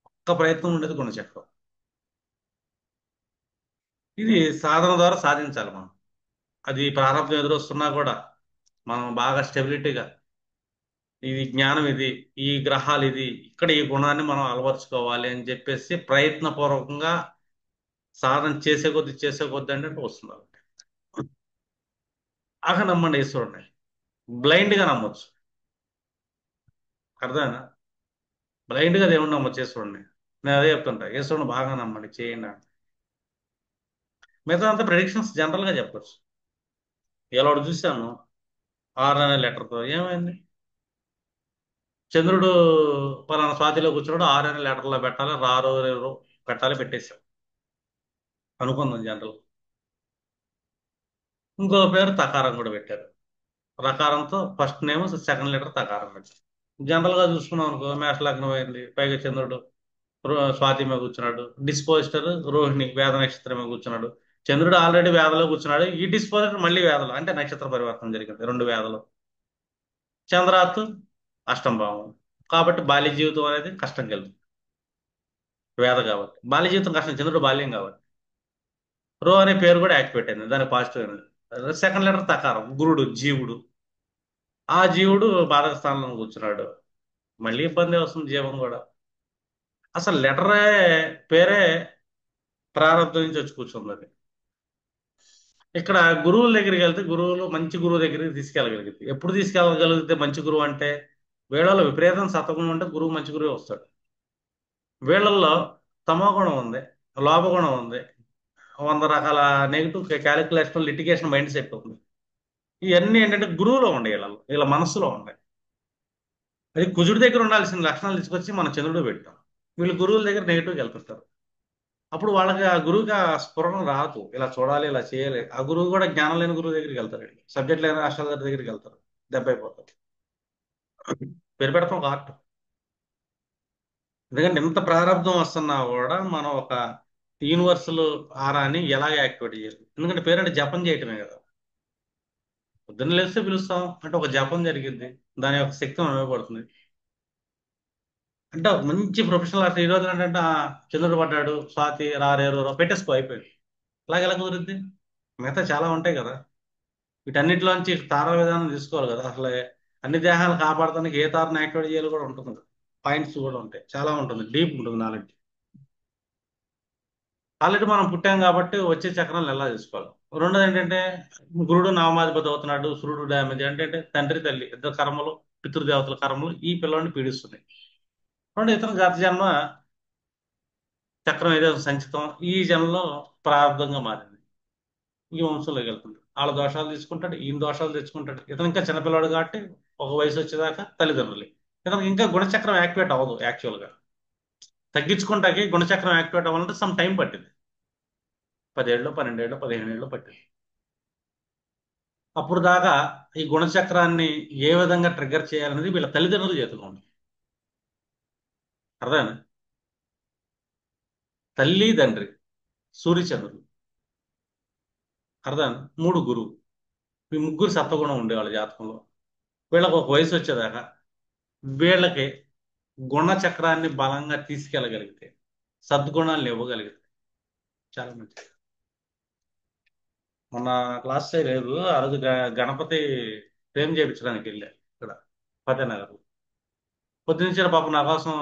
ఒక్క ప్రయత్నం ఉండేది గుణచక్రం. ఇది సాధన ద్వారా సాధించాలి మనం. అది ప్రారంభం ఎదురొస్తున్నా కూడా మనం బాగా స్టెబిలిటీగా, ఇది జ్ఞానం, ఇది ఈ గ్రహాలు, ఇది ఇక్కడ ఈ గుణాన్ని మనం అలవర్చుకోవాలి అని చెప్పేసి ప్రయత్నపూర్వకంగా సాధన చేసే కొద్ది అంటే వస్తుంది. బాగా నమ్మండి ఈశ్వరుడిని. బ్లైండ్ గా నమ్మొచ్చు. అర్థమైనా? బ్లైండ్ గా దేవుణ్ణి నమ్మొచ్చు, ఈశ్వరుడిని. నేను అదే చెప్తుంటా, ఈశ్వరుని బాగా నమ్మండి, చేయండి అని. మిగతా అంతా ప్రెడిక్షన్స్ జనరల్ గా చెప్పొచ్చు. ఇలా ఒకటి చూశాను, ఆర్ అనే లెటర్తో ఏమైంది? చంద్రుడు పలానా స్వాతిలో కూర్చున్నాడు, ఆర్ అనే లెటర్లో పెట్టాలి, రారో రేరో పెట్టాలి, పెట్టేశాం అనుకుందాం జనరల్. ఇంకో పేరు తకారం కూడా పెట్టారు. రకారంతో ఫస్ట్ నేమ్ సెకండ్ లెటర్ తకారం పెట్టారు. జనరల్ గా చూసుకున్నాం అనుకో, మేష లగ్నం అయింది, పైగా చంద్రుడు స్వాతి మీద కూర్చున్నాడు. డిస్పోజిటర్ రోహిణి వేద నక్షత్రం మీద కూర్చున్నాడు. చంద్రుడు ఆల్రెడీ వేదలో కూర్చున్నాడు, ఈ డిస్పోజిటర్ మళ్ళీ వేదలో, అంటే నక్షత్ర పరివర్తన జరిగింది రెండు వేదలు. చంద్రాత్ అష్టం భావం, కాబట్టి బాల్య జీవితం అనేది కష్టం కలుగుతుంది. వేద కాబట్టి బాల్య జీవితం కష్టం, చంద్రుడు బాల్యం కాబట్టి. రో అనే పేరు కూడా యాక్టివేట్ అయింది, దానికి పాజిటివ్ అయింది. సెకండ్ లెటర్ తకారం, గురుడు జీవుడు. ఆ జీవుడు బాధక స్థానంలో కూర్చున్నాడు, మళ్ళీ ఇబ్బంది వస్తుంది జీవం కూడా. అసలు లెటరే, పేరే ప్రారంభం నుంచి వచ్చి కూర్చుంది అది. ఇక్కడ గురువుల దగ్గరికి వెళ్తే, గురువులు మంచి గురువు దగ్గరికి తీసుకెళ్ళగలిగింది. ఎప్పుడు తీసుకెళ్ళగలిగితే మంచి గురువు అంటే, వీళ్ళలో విపరీతం సత్వగుణం ఉంటే గురువు మంచి గురువు వస్తాడు. వీళ్ళల్లో తమోగుణం ఉంది, లోపగుణం ఉంది, 100 రకాల negative calculation litigation mind set ఉంది. ఇవన్నీ ఏంటంటే గురువులో ఉండే, వీళ్ళ మనస్సులో ఉంటాయి. అది కుజుడి దగ్గర ఉండాల్సిన లక్షణాలు తీసుకొచ్చి మన చంద్రుడు పెట్టాం. వీళ్ళు గురువుల దగ్గర నెగిటివ్కి వెళ్తుంటారు. అప్పుడు వాళ్ళకి ఆ గురువుకి ఆ స్ఫురణ రాదు, ఇలా చూడాలి ఇలా చేయాలి. ఆ గురువు కూడా జ్ఞానం లేని గురువు దగ్గరికి వెళ్తారు, సబ్జెక్ట్ లేని రాష్ట్రాల దగ్గరికి వెళ్తారు, దెబ్బ అయిపోతారు. పేరు పెడతాం ఒక ఆర్ట్. ఎందుకంటే ఇంత ప్రారంభం వస్తున్నా కూడా మనం ఒక యూనివర్సల్ ఆరాని ఎలాగ యాక్టివేట్ చేయాలి? ఎందుకంటే పేరంటే జపం చేయటమే కదా. పొద్దున్న లేస్తే పిలుస్తాం అంటే ఒక జపం జరిగింది, దాని యొక్క శక్తి మనం ఇవ్వబడుతుంది. అంటే ఒక మంచి ప్రొఫెషనల్ ఆర్ట్ ఈ రోజు ఏంటంటే చంద్రుడు పడ్డాడు, స్వాతి రారేరు పెట్టేసుకో అయిపోయింది. అలాగే ఎలా కుదిరిద్ది? మిగతా చాలా ఉంటాయి కదా. వీటన్నిటిలోంచి తారా విధానం తీసుకోవాలి కదా అసలు. అన్ని దేహాలు కాపాడటానికి ఏ తారను యాక్టివేట్ చేయాలి కూడా ఉంటుంది కదా. పాయింట్స్ కూడా ఉంటాయి, చాలా ఉంటుంది, డీప్ ఉంటుంది నాలెడ్జ్. ఆల్రెడీ మనం పుట్టాం కాబట్టి వచ్చే చక్రాలను ఎలా తీసుకోవాలి. రెండోది ఏంటంటే, గురుడు నవమాధిపతి అవుతున్నాడు, సూర్యుడు డ్యామేజ్ అంటే తండ్రి తల్లి ఇద్దరు కర్మలు, పితృదేవతల కర్మలు ఈ పిల్లని పీడిస్తున్నాయి. రెండు ఇతను గత జన్మ చక్రం ఏదైతే సంచితం ఈ జన్మలో ప్రారంభంగా మారింది. ఈ వంశంలోకి వెళ్తుంటాడు, వాళ్ళ దోషాలు తీసుకుంటాడు, ఈయన దోషాలు తెచ్చుకుంటాడు. ఇతను ఇంకా చిన్నపిల్లాడు కాబట్టి ఒక వయసు వచ్చేదాకా తల్లిదండ్రులు. ఇతనికి ఇంకా గుణచక్రం యాక్టివేట్ అవ్వదు యాక్చువల్గా. తగ్గించుకుంటాకి గుణచక్రం యాక్టివేట్ అవ్వాలంటే సమ్ టైం పట్టింది. 10 ఏళ్ళు 12 ఏళ్ళు 15 ఏళ్ళు పట్టింది. అప్పుడు దాకా ఈ గుణచక్రాన్ని ఏ విధంగా ట్రిగ్గర్ చేయాలనేది వీళ్ళ తల్లిదండ్రుల చేతిలో ఉంది. అర్థమైందా? తల్లి తండ్రి సూర్యచంద్రులు, అర్థమైందా? మూడు గురువు, ఈ ముగ్గురు సత్వగుణం ఉండే వాళ్ళ జాతకంలో. వీళ్ళకి ఒక వయసు వచ్చేదాకా వీళ్ళకి గుణచక్రాన్ని బలంగా తీసుకెళ్ళగలిగితే, సద్గుణాలను ఇవ్వగలిగితే చాలా మంచిది. మొన్న క్లాస్ లేదు, ఆ రోజు గణపతి ఫ్రేమ్ చేయించడానికి వెళ్ళా ఇక్కడ ఫతేనగర్. పొద్దున్నే పాపం నా కోసం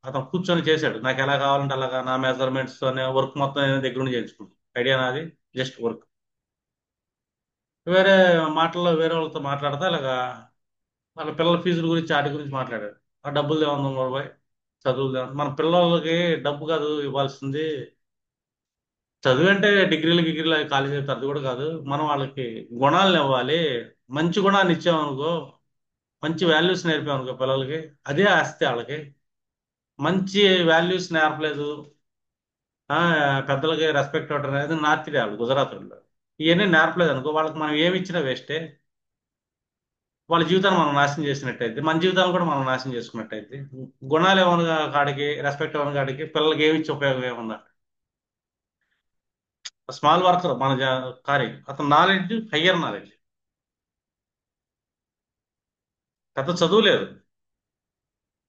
అతను కూర్చొని చేశాడు, నాకు ఎలా కావాలంటే అలాగా నా మెజర్మెంట్స్ తోనే వర్క్ మొత్తం నేను దగ్గర నుండి చేయించుకున్నాను. ఐడియా నాది, జస్ట్ వర్క్. వేరే మాటల్లో వేరే వాళ్ళతో మాట్లాడతా ఇలాగా వాళ్ళ పిల్లల ఫీజుల గురించి వాటి గురించి మాట్లాడాడు. ఆ డబ్బులు ఏమన్నా బాబాయ్, చదువులు మన పిల్లలకి డబ్బు కాదు ఇవ్వాల్సింది. చదువు అంటే డిగ్రీలు గిగ్రీలు కాలేజీ అయితే అది కూడా కాదు, మనం వాళ్ళకి గుణాలను ఇవ్వాలి. మంచి గుణాన్ని ఇచ్చామనుకో, మంచి వాల్యూస్ నేర్పామనుకో పిల్లలకి, అదే ఆస్తి వాళ్ళకి. మంచి వాల్యూస్ నేర్పలేదు, ఆ, పెద్దలకి రెస్పెక్ట్ ఇవ్వడం అనేది నార్త్ ఇండియా వాళ్ళు, గుజరాత్ వాళ్ళు. ఇవన్నీ నేర్పలేదు అనుకో, వాళ్ళకి మనం ఏమి ఇచ్చినా వేస్టే. వాళ్ళ జీవితాన్ని మనం నాశనం చేసినట్టయితే, మన జీవితాన్ని కూడా మనం నాశనం చేసుకున్నట్టయితే. గుణాలు ఏమన్నా కాడికి, రెస్పెక్ట్ ఏమన్నా కాడికి పిల్లలకి ఏమి ఇచ్చే ఉపయోగం ఏముందా? స్మాల్ వర్కర్ మన కార్యం, అతను నాలెడ్జ్ హయ్యర్ నాలెడ్జ్, పెద్ద చదువు లేదు.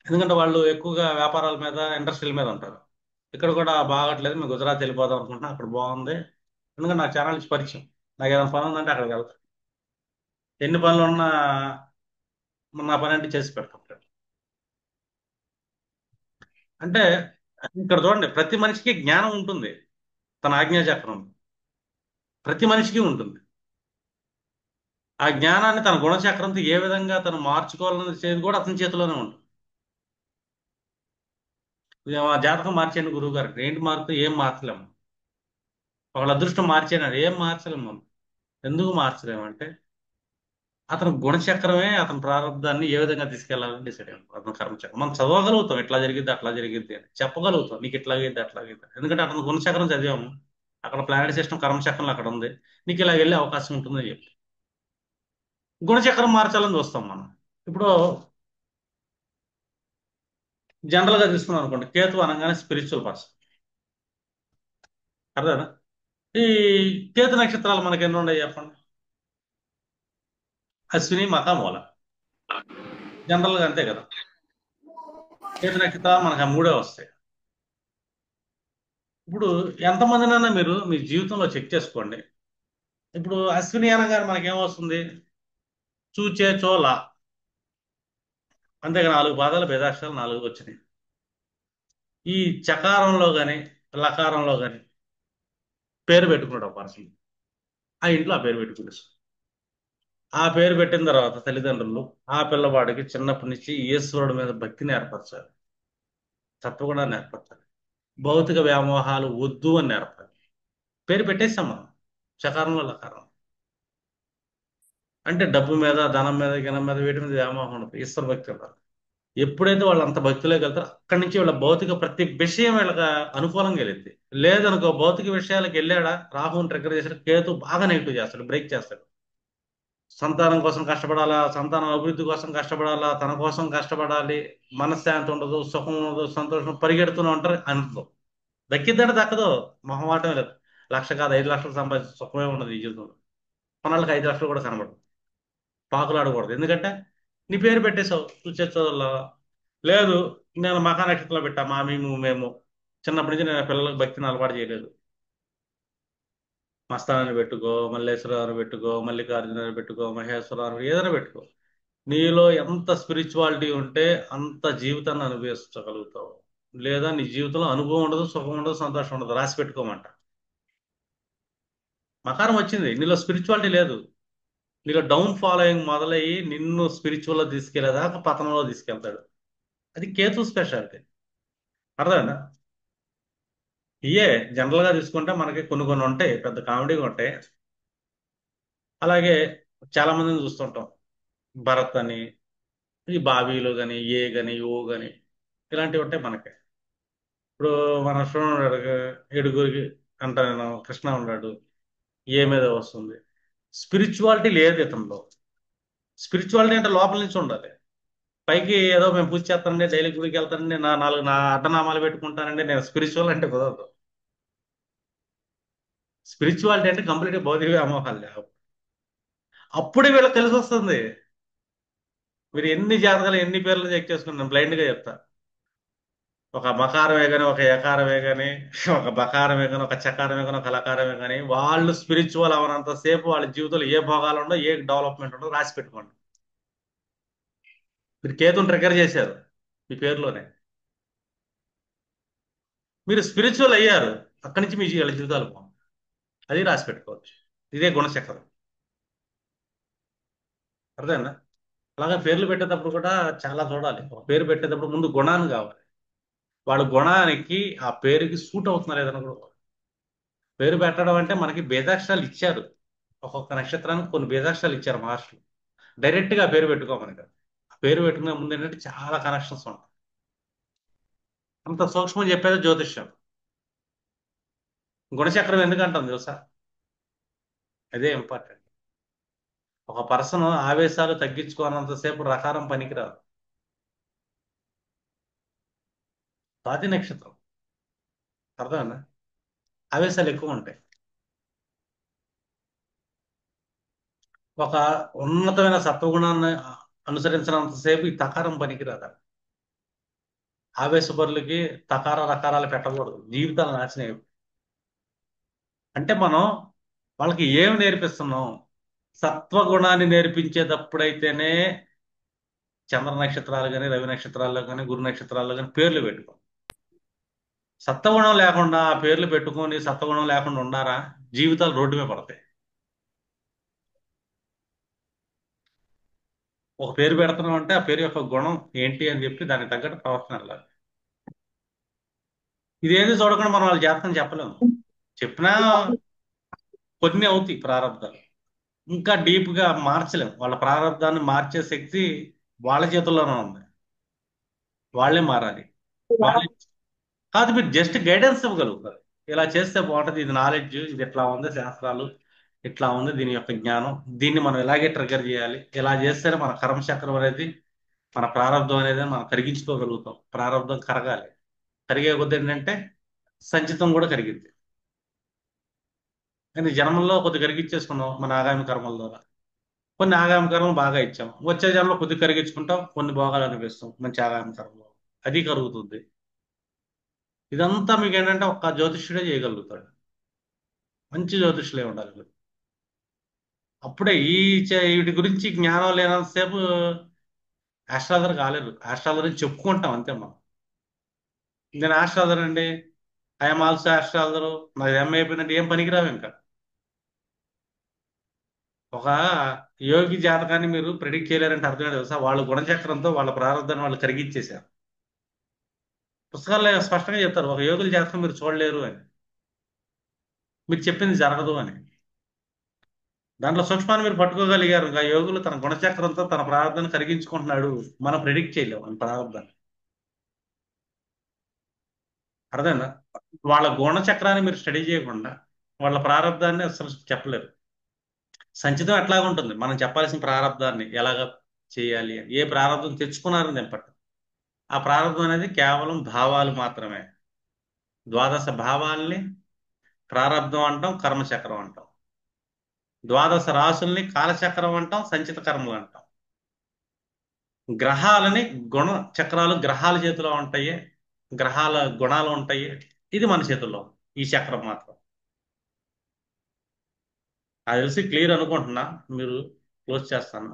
ఎందుకంటే వాళ్ళు ఎక్కువగా వ్యాపారాల మీద ఇండస్ట్రీల మీద ఉంటారు. ఇక్కడ కూడా బాగట్లేదు, మేము గుజరాత్ వెళ్ళిపోదాం అనుకుంటున్నా, అక్కడ బాగుంది. ఎందుకంటే నాకు ఛానల్ నుంచి పరిచయం, నాకు ఏదైనా పని ఉందంటే అక్కడికి వెళ్తాను. ఎన్ని పనులు ఉన్నా నా పని అంటే చేసి పెడతాం. అంటే ఇక్కడ చూడండి, ప్రతి మనిషికి జ్ఞానం ఉంటుంది, తన ఆజ్ఞాచక్రం ప్రతి మనిషికి ఉంటుంది. ఆ జ్ఞానాన్ని తన గుణచక్రంతో ఏ విధంగా తను మార్చుకోవాలనేది కూడా అతని చేతిలోనే ఉంటుంది. ఇది ఆ జాతకం మార్చేయండి గురువు గారు, ఏంటి మారుతూ ఏం మార్చలేము. ఒకళ్ళ అదృష్టం మార్చేయనాడు, ఏం మార్చలేము మనం. ఎందుకు మార్చలేమంటే అతని గుణచక్రమే అతని ప్రారంధాన్ని ఏ విధంగా తీసుకెళ్లాలని డిసైడ్ అయ్యాం. అతని కర్మచక్రం మనం చదవగలుగుతాం, ఇట్లా జరిగిద్ది అట్లా జరిగిద్ది అని చెప్పగలుగుతాం, నీకు ఇట్లాగైద్ది అట్లాగైద్ది, ఎందుకంటే అతని గుణచక్రం చదివాము. అక్కడ ప్లానెట్ సిస్టమ్ కర్మచక్రంలో అక్కడ ఉంది, నీకు ఇలా వెళ్ళే అవకాశం ఉంటుందని చెప్పి గుణచక్రం మార్చాలని చూస్తాం మనం. ఇప్పుడు జనరల్ గా తీసుకున్నాం అనుకోండి, కేతు అనగానే స్పిరిచువల్ పర్సన్. అర్థనా? ఈ కేతు నక్షత్రాలు మనకి ఎన్ని ఉన్నాయి చెప్పండి? అశ్విని, మఖ, మూల. జనరల్ గా అంతే కదా. కేతు నక్షత్రాలు మనకు ఆ మూడే వస్తాయి. ఇప్పుడు ఎంతమందినైనా మీరు మీ జీవితంలో చెక్ చేసుకోండి. ఇప్పుడు అశ్విని అనగానే మనకేమొస్తుంది? చూచే చోళ, అంతేగా, నాలుగు పాదాలు భేదాక్షరాలు నాలుగు వచ్చినాయి. ఈ చకారంలో గాని లకారంలో గాని పేరు పెట్టుకున్నాడు ఒక పర్సన్, ఆ ఇంట్లో ఆ పేరు పెట్టుకుంటాడు. ఆ పేరు పెట్టిన తర్వాత తల్లిదండ్రులు ఆ పిల్లవాడికి చిన్నప్పటి నుంచి ఈశ్వరుడు మీద భక్తిని ఏర్పరచాలి, తప్పకుండా ఏర్పరచాలి, భౌతిక వ్యామోహాలు వద్దు అని నేర్పాలి. పేరు పెట్టేస్తాం మనం చకారంలో లకారం. అంటే డబ్బు మీద, ధనం మీద, గినం మీద, వీటి మీద వ్యామోహం ఉండదు, ఈశ్వర భక్తి ఉండాలి. ఎప్పుడైతే వాళ్ళు అంత భక్తిలోకి వెళ్తారో అక్కడి నుంచి వీళ్ళ భౌతిక ప్రతి విషయం వీళ్ళకి అనుకూలంగా వెళ్ళింది. లేదనుకో, భౌతిక విషయాలకు వెళ్ళాడా, రాహుని ట్రిగ్గర్ చేశాడు, కేతు బాగా నెగిటివ్ చేస్తాడు, బ్రేక్ చేస్తాడు. సంతానం కోసం కష్టపడాలా, సంతానం అభివృద్ధి కోసం కష్టపడాలా, తన కోసం కష్టపడాలి, మనశ్శాంతి ఉండదు, సుఖం ఉండదు, సంతోషం, పరిగెడుతూనే ఉంటారు, అనదు. దక్కిద్దంటే దక్కదు, మొహమాటమే లేదు. లక్ష కాదు 5 లక్షలు సంపాదించి సుఖమే ఉండదు ఈ జీవితంలో. కొన్నాళ్ళకి 5 లక్షలు కూడా కనబడదు. పాకులాడకూడదు, ఎందుకంటే నీ పేరు పెట్టేశావు చూచేచ్చోళ్ళ. లేదు, నేను మఖా నక్షత్రంలో పెట్టా, మేము చిన్నప్పటి నుంచి నేను పిల్లలకు భక్తిని అలవాటు చేయలేదు. మస్తానాన్ని పెట్టుకో, మల్లేశ్వరరావు పెట్టుకో, మల్లికార్జున పెట్టుకో, మహేశ్వరరావు ఏదైనా పెట్టుకో. నీలో ఎంత స్పిరిచువాలిటీ ఉంటే అంత జీవితాన్ని అనుభవించగలుగుతావు. లేదా నీ జీవితంలో అనుభవం ఉండదు, సుఖం ఉండదు, సంతోషం ఉండదు, రాసి పెట్టుకోమంట. మకారం వచ్చింది, నీలో స్పిరిచువాలిటీ లేదు. నీలో డౌన్ ఫాలోయింగ్ మొదలయ్యి నిన్ను స్పిరిచువల్ లో తీసుకెళ్లేదాకా పతనంలో తీసుకెళ్తాడు. అది కేతు స్పెషాలిటీ. అర్థమైందా? ఇయే జనరల్ గా తీసుకుంటే మనకి కొన్ని కొన్ని ఉంటాయి, పెద్ద కామెడీగా ఉంటాయి. అలాగే చాలా మందిని చూస్తుంటాం, భరత్ అని, ఈ బాబీలు కానీ, ఏ కానీ, ఓ కానీ, ఇలాంటివి ఉంటాయి మనకి. ఇప్పుడు మన శివుడు ఉన్నాడు, ఏడుగురికి అంట, నేను కృష్ణ ఉన్నాడు, ఏ మీద వస్తుంది. స్పిరిచువాలిటీ లేదు ఇతనిలో. స్పిరిచువాలిటీ అంటే లోపల నుంచి ఉండాలి. పైకి ఏదో మేము పూజ చేస్తానండి, డైలీ గుడికి వెళ్తానండి, నా నాలుగు నా అడ్డనామాలు పెట్టుకుంటానండి, నేను స్పిరిచువల్ అంటే కుదరదు. స్పిరిచువాలిటీ అంటే కంప్లీట్ భౌతిక వ్యామోహాలు లేవు. అప్పుడే వీళ్ళకి తెలిసి వస్తుంది. మీరు ఎన్ని జాతకాలు ఎన్ని పేర్లు చెక్ చేసుకున్నాను, బ్లైండ్ గా చెప్తా. ఒక మకారమే కానీ, ఒక యకారమే కానీ, ఒక బకారమే కానీ, ఒక చకారమే కానీ, ఒక లకారమే కానీ, వాళ్ళు స్పిరిచువల్ అవనంత సేపు వాళ్ళ జీవితంలో ఏ భోగాలు ఉండో, ఏ డెవలప్మెంట్ ఉండో రాసి పెట్టుకోండి. మీరు కేతుని ట్రిగ్గర్ చేశారు మీ పేరులోనే, మీరు స్పిరిచువల్ అయ్యారు, అక్కడి నుంచి మీ జీవితాలు బాగుంది. అది రాసి పెట్టుకోవచ్చు. ఇదే గుణచక్రం. అర్థమైందా? అలాగే పేర్లు పెట్టేటప్పుడు కూడా చాలా చూడాలి. ఒక పేరు పెట్టేటప్పుడు ముందు గుణాన్ని కావాలి. వాడు గుణానికి ఆ పేరుకి సూట్ అవుతున్నారు ఏదైనా కూడా. పేరు పెట్టడం అంటే మనకి బేదాక్షరాలు ఇచ్చారు, ఒక్కొక్క నక్షత్రానికి కొన్ని బేదాక్షరాలు ఇచ్చారు మహర్షులు. డైరెక్ట్ గా ఆ పేరు పెట్టుకోమని కాదు. ఆ పేరు పెట్టుకునే ముందు ఏంటంటే చాలా కనెక్షన్స్ ఉంటాయి. అంత సూక్ష్మం చెప్పేది జ్యోతిష్యం. గుణచక్రం ఎందుకంటాం తెలుసా? అదే ఇంపార్టెంట్. ఒక పర్సన్ ఆవేశాలు తగ్గించుకోనంతసేపు రకారం పనికిరాదు. స్వాతి నక్షత్రం, అర్థమైందా? ఆవేశాలు ఎక్కువ ఉంటాయి. ఒక ఉన్నతమైన సత్వగుణాన్ని అనుసరించినంతసేపు ఈ తకారం పనికిరాదు. ఆవేశపరులకి తకార రకారాలు పెట్టకూడదు, జీవితాలు నాశనం అయిపోతాయి. అంటే మనం వాళ్ళకి ఏం నేర్పిస్తున్నాం? సత్వగుణాన్ని నేర్పించేటప్పుడైతేనే చంద్ర నక్షత్రాలు కానీ, రవి నక్షత్రాల్లో కానీ, గురు నక్షత్రాల్లో కానీ పేర్లు పెట్టుకో. సత్వగుణం లేకుండా ఆ పేర్లు పెట్టుకొని సత్వగుణం లేకుండా ఉండారా, జీవితాలు రోడ్డు మీద పడతాయి. ఒక పేరు పెడుతున్నాం అంటే ఆ పేరు యొక్క గుణం ఏంటి అని చెప్పి దానికి తగ్గట్టు ప్రవర్తన వెళ్ళాలి. ఇదేది చూడకుండా మనం వాళ్ళ జాతకం చెప్పలేము. చెప్పినా కొన్ని అవుతాయి ప్రారంభాలు. ఇంకా డీప్ గా మార్చలేం. వాళ్ళ ప్రారంధాన్ని మార్చే శక్తి వాళ్ళ చేతుల్లోనే ఉంది. వాళ్ళే మారాలి. వాళ్ళే కాదు, మీరు జస్ట్ గైడెన్స్ ఇవ్వగలుగుతారు. ఇలా చేస్తే బాగుంటుంది, ఇది నాలెడ్జ్, ఇది ఇట్లా ఉంది, శాస్త్రాలు ఇట్లా ఉంది, దీని యొక్క జ్ఞానం, దీన్ని మనం ఇలాగే ట్రిగర్ చేయాలి, ఇలా చేస్తేనే మన కర్మచక్రం అనేది, మన ప్రారంధం అనేది మనం కరిగించుకోగలుగుతాం. ప్రారంధం కరగాలి. కరిగే కొద్ది ఏంటంటే సంచితం కూడా కరిగింది. కానీ జన్మల్లో కొద్ది కరిగించేసుకున్నాం మన ఆగామి కర్మల ద్వారా. కొన్ని ఆగామి కర్మలు బాగా ఇచ్చాం, వచ్చే జన్మలో కొద్ది కరిగించుకుంటాం, కొన్ని భోగాలు అనిపిస్తాం మంచి ఆగామి కర్మలో, అది కరుగుతుంది. ఇదంతా మీకు ఏంటంటే ఒక్క జ్యోతిష్యుడే చేయగలుగుతాడు. మంచి జ్యోతిష్యులే ఉండాలి మీరు. అప్పుడే వీటి గురించి జ్ఞానం లేనంతసేపు ఆస్ట్రాలజర్ కాలేరు. ఆస్ట్రాలజర్ అని చెప్పుకుంటాం అంతే మనం. నేను ఆస్ట్రాలజర్ అండి, ఐఎమ్ ఆల్సో ఆస్ట్రాలజర్, నాకు ఎంఏ అయిపోయిందంటే ఏం పనికిరావు ఇంకా. ఒక యోగి జాతకాన్ని మీరు ప్రిడిక్ట్ చేయలేరంటే అర్థం ఏంటో తెలుసా? వాళ్ళ గుణచక్రంతో వాళ్ళ ప్రారంభాన్ని వాళ్ళు కరిగించేశారు. పుస్తకాల్లో స్పష్టంగా చెప్తారు ఒక యోగుల జాతకం మీరు చూడలేరు అని, మీరు చెప్పింది జరగదు అని. దాంట్లో సూక్ష్మాన్ని మీరు పట్టుకోగలిగారు. ఆ యోగులు తన గుణచక్రంతో తన ప్రారంభాన్ని కరిగించుకుంటున్నాడు, మనం ప్రిడిక్ట్ చేయలేము మన ప్రారంభాన్ని. అర్థమైందా? వాళ్ళ గుణ చక్రాన్ని మీరు స్టడీ చేయకుండా వాళ్ళ ప్రారంధాన్ని అసలు చెప్పలేరు. సంచితం ఎట్లాగా ఉంటుంది, మనం చెప్పాల్సిన ప్రారంధాన్ని ఎలాగ చేయాలి అని. ఏ ప్రారంధం తెచ్చుకున్నారని తెంపట. ఆ ప్రారంధం అనేది కేవలం భావాలు మాత్రమే. ద్వాదశ భావాల్ని ప్రారంధం అంటాం, కర్మచక్రం అంటాం. ద్వాదశ రాసుల్ని కాలచక్రం అంటాం, సంచిత కర్మలు అంటాం. గ్రహాలని గుణ చక్రాలు గ్రహాల చేతిలో ఉంటాయి, గ్రహాల గుణాలు ఉంటాయి. ఇది మన చేతుల్లో ఉంది, ఈ చక్రం మాత్రం. అది తెలిసి క్లియర్ అనుకుంటున్నా. మీరు క్లోజ్ చేస్తాను.